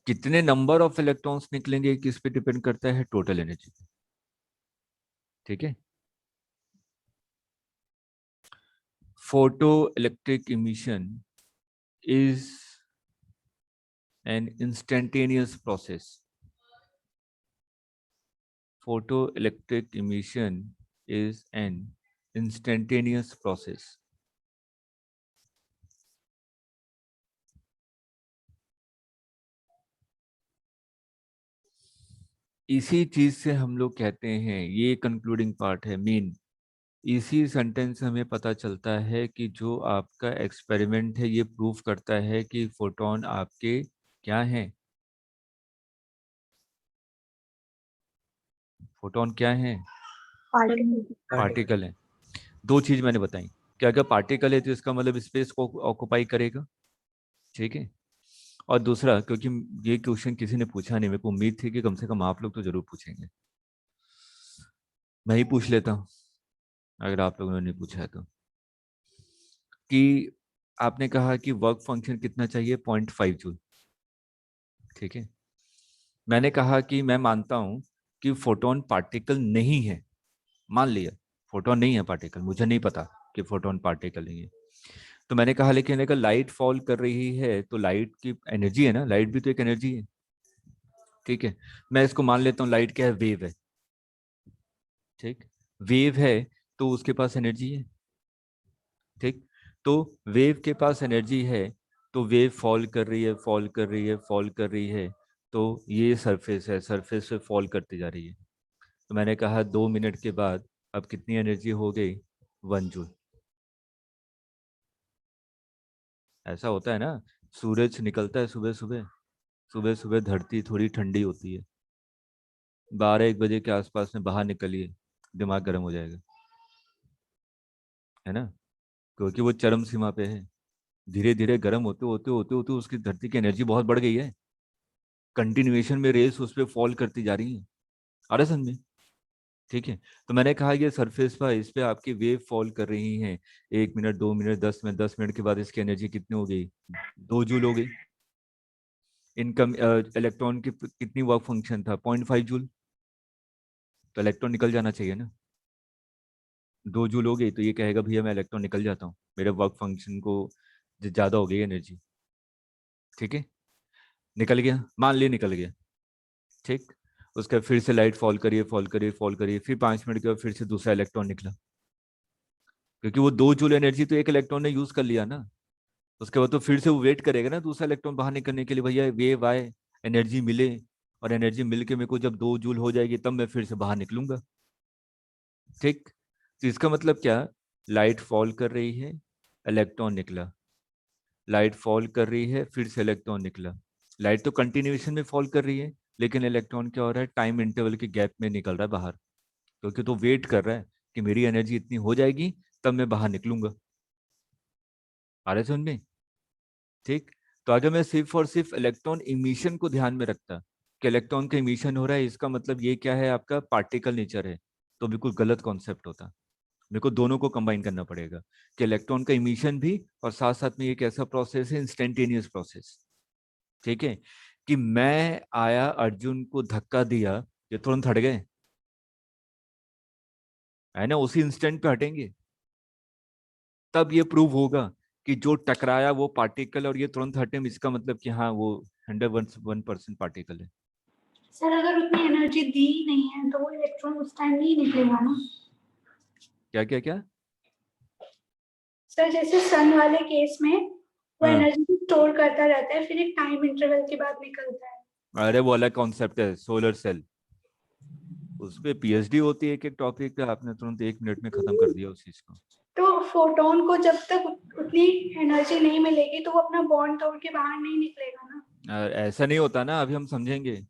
कितने नंबर ऑफ इलेक्ट्रॉन्स निकलेंगे किस पे डिपेंड करता है, टोटल एनर्जी पे। ठीक है, photo electric emission is an instantaneous process. Photoelectric emission is an instantaneous process. इसी चीज से हम लोग कहते हैं, ये कंक्लूडिंग पार्ट है मेन। इसी सेंटेंस से हमें पता चलता है कि जो आपका एक्सपेरिमेंट है ये प्रूफ करता है कि फोटोन आपके क्या हैं, फोटोन क्या हैं, पार्टिकल हैं। दो चीज मैंने बताई कि अगर पार्टिकल है तो इसका मतलब स्पेस को ऑक्युपाई करेगा। ठीक है, और दूसरा क्योंकि ये क्वेश्चन किसी ने पूछा नहीं, मेरे को उम्मीद थी कि कम से कम आप लोग तो जरूर पूछेंगे, मैं ही पूछ लेता हूँ अगर आप लोगों ने नहीं पूछा है तो। कि आपने कहा कि वर्क फंक्शन कितना चाहिए, 0.5 जूल। ठीक है, मैंने कहा कि मैं मानता हूं कि फोटोन पार्टिकल नहीं है, मान लिया फोटोन नहीं है पार्टिकल, मुझे नहीं पता कि फोटोन पार्टिकल नहीं है। तो मैंने कहा लेकिन अगर लाइट फॉल कर रही है तो लाइट की एनर्जी है ना, लाइट भी तो एक एनर्जी है। ठीक है, मैं इसको मान लेता हूँ लाइट क्या है, वेव है। ठीक, वेव है तो उसके पास एनर्जी है। ठीक, तो वेव के पास एनर्जी है तो वेव फॉल कर रही है, फॉल कर रही है, फॉल कर रही है, तो ये सरफेस है, सरफेस पे फॉल करती जा रही है। तो मैंने कहा 2 मिनट के बाद अब कितनी एनर्जी हो गई, 1 जूल। ऐसा होता है ना, सूरज निकलता है सुबह सुबह, सुबह सुबह धरती थोड़ी ठंडी होती है, 12-1 बजे के आसपास में बाहर निकलिए, दिमाग गर्म हो जाएगा, है ना। क्योंकि वो चरम सीमा पे है। धीरे धीरे गर्म होते होते होते होते उसकी धरती की एनर्जी बहुत बढ़ गई है, कंटिन्यूएशन में रेस उस पर फॉल करती जा रही है। आ रहा समझ में? ठीक है, तो मैंने कहा ये सरफेस पर इस पे आपकी वेव फॉल कर रही हैं, 1 मिनट 2 मिनट 10 मिनट, 10 मिनट के बाद इसकी एनर्जी कितनी हो गई, 2 जूल हो गई। इनकम इलेक्ट्रॉन की कितनी वर्क फंक्शन था, 0.5 जूल, तो इलेक्ट्रॉन निकल जाना चाहिए ना। 2 जूल हो गई तो ये कहेगा भैया मैं इलेक्ट्रॉन निकल जाता हूँ, मेरे वर्क फंक्शन को ज्यादा हो गई एनर्जी। ठीक है, निकल गया, मान लिया निकल गया। ठीक, उसके बाद फिर से लाइट फॉल करिए फॉल करिए फॉल करिए, फिर 5 मिनट के बाद फिर से दूसरा इलेक्ट्रॉन निकला, क्योंकि वो 2 जूल एनर्जी तो एक इलेक्ट्रॉन ने यूज कर लिया ना। उसके बाद तो फिर से वो वेट करेगा ना दूसरा इलेक्ट्रॉन बाहर निकलने के लिए, भैया वेव आए, एनर्जी मिले, और एनर्जी मिल के मेरे को जब 2 जूल हो जाएगी तब मैं फिर से बाहर निकलूंगा। ठीक, तो इसका मतलब क्या, लाइट फॉल कर रही है, इलेक्ट्रॉन निकला, लाइट फॉल कर रही है, फिर से इलेक्ट्रॉन निकला। लाइट तो कंटिन्यूएशन में फॉल कर रही है, लेकिन इलेक्ट्रॉन क्या हो रहा है, टाइम इंटरवल के गैप में निकल रहा है बाहर, क्योंकि तो वेट कर रहा है कि मेरी एनर्जी इतनी हो जाएगी तब मैं बाहर निकलूंगा। आ रहे समझ में? ठीक, तो अगर मैं सिर्फ और सिर्फ इलेक्ट्रॉन इमिशन को ध्यान में रखता कि इलेक्ट्रॉन का इमिशन हो रहा है, इसका मतलब ये क्या है, आपका पार्टिकल नेचर है, तो बिल्कुल गलत कॉन्सेप्ट होता। मेरे को दोनों को कंबाइन करना पड़ेगा कि इलेक्ट्रॉन का इमिशन भी और साथ साथ में एक ऐसा प्रोसेस है इंस्टेंटेनियस प्रोसेस। ठीक है, कि मैं आया अर्जुन को धक्का दिया, ये तुरंत हट गए है ना, उसी इंस्टेंट पे हटेंगे, तब ये प्रूव होगा कि जो टकराया वो पार्टिकल और ये तुरंत हटे, इसका मतलब कि हाँ वो 101% पार्टिकल है। सर अगर उतनी एनर्जी दी ही नहीं है तो वो इलेक्ट्रॉन उस टाइम नहीं निकलेगा ना। क्या क्या क्या? सर जैसे सन वाले केस में वो हाँ। एनर्जी स्टोर करता रहता है, फिर एक टाइम इंटरवल के बाद निकलता है। अरे वो अलग कॉन्सेप्ट है, सोलर सेल, उस पे पीएचडी होती है एक एक टॉपिक पे, आपने तुरंत 1 मिनट में खत्म कर दिया उस चीज को। तो फोटोन को जब तक उतनी एनर्जी नहीं मिलेगी तो वो अपना बॉन्ड तोड़ के बाहर नहीं निकलेगा ना। ऐसा नहीं होता ना, अभी हम समझेंगे।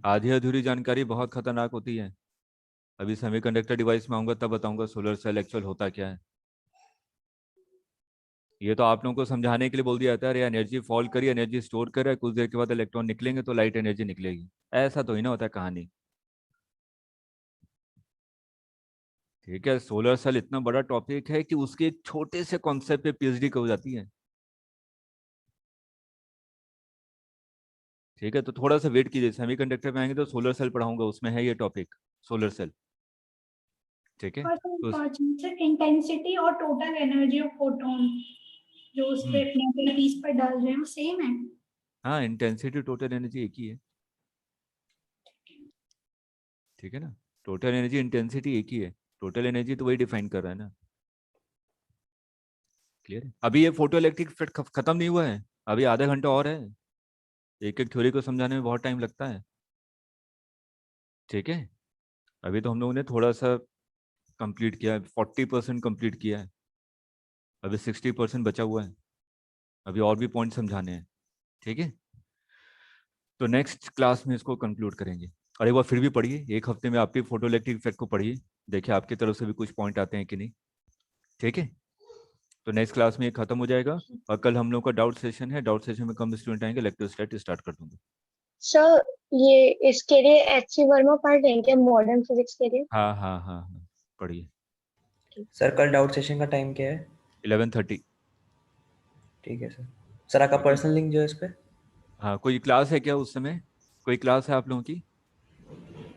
आधी अधूरी जानकारी बहुत खतरनाक होती है। अभी सेमीकंडक्टर डिवाइस में आऊंगा तब बताऊंगा सोलर सेल एक्चुअल होता क्या है। ये तो आप लोगों को समझाने के लिए बोल दिया जाता है, अरे एनर्जी फॉल करी, एनर्जी स्टोर कर रहा है, कुछ देर के बाद इलेक्ट्रॉन निकलेंगे तो लाइट एनर्जी निकलेगी, ऐसा तो ही ना होता है कहानी। ठीक है, सोलर सेल इतना बड़ा टॉपिक है कि उसके एक छोटे से कॉन्सेप्ट पे पीएचडी हो जाती है। ठीक है, तो थोड़ा सा वेट कीजिए, सेमीकंडक्टर में आएंगे तो सोलर सेल पढ़ाऊंगा, उसमें है ये टॉपिक, सोलर सेल। ठीक है, और तो सर इंटेंसिटी और टोटल एनर्जी ऑफ फोटोन जो उस पे अपने पीस पर डाल रहे हैं वो सेम है। हाँ, इंटेंसिटी टोटल एनर्जी एक ही है। ठीक है ना, टोटल एनर्जी इंटेंसिटी एक ही है, टोटल एनर्जी तो वही डिफाइन कर रहा है ना। क्लियर है? अभी ये फोटो इलेक्ट्रिक इफेक्ट खत्म नहीं हुआ है, अभी आधा घंटा और है, एक एक थ्योरी को समझाने में बहुत टाइम लगता है। ठीक है, अभी तो हम लोगों ने थोड़ा सा कंप्लीट किया है, 40% कंप्लीट किया है, अभी 60% बचा हुआ है, अभी और भी पॉइंट समझाने हैं। ठीक है, तो नेक्स्ट क्लास में इसको कंक्लूड करेंगे। और एक बार फिर भी पढ़िए, एक हफ्ते में आपके फोटो इलेक्ट्रिक इफेक्ट को पढ़िए, देखिए आपकी तरफ से भी कुछ पॉइंट आते हैं कि नहीं। ठीक है, तो नेक्स्ट क्लास में ये खत्म हो जाएगा, और कल हम लोग का डाउट सेशन है, डाउट सेशन में कम स्टूडेंट आएंगे, इलेक्ट्रोस्टैट स्टार्ट कर दूंगा। सर ये इसके लिए एच.सी. वर्मा पढ़ लेंगे मॉडर्न फिजिक्स के लिए। हाँ हाँ हाँ हाँ, पढ़िए। सर कल डाउट सेशन का टाइम क्या है? 11:30। ठीक है सर। सर आपका पर्सनल लिंक जो है इस पे? हाँ, कोई क्लास है क्या उस समय, कोई क्लास है आप लोगों की?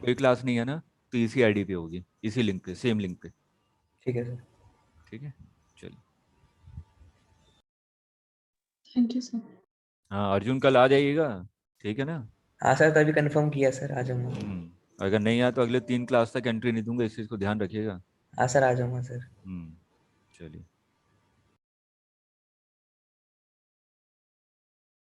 कोई क्लास नहीं है ना, तो इसी आईडी पे होगी, इसी लिंक पे, सेम लिंक पे। ठीक है सर। ठीक है, चलिए। Thank you sir. हाँ, अर्जुन कल आ जाइएगा, ठीक है ना। हाँ सर, तभी कंफर्म किया सर, आ जाऊंगा। अगर नहीं आया तो अगले 3 क्लास तक एंट्री नहीं दूंगा, इस चीज़ को ध्यान रखिएगा। हाँ सर, आ जाऊंगा सर। चलिए।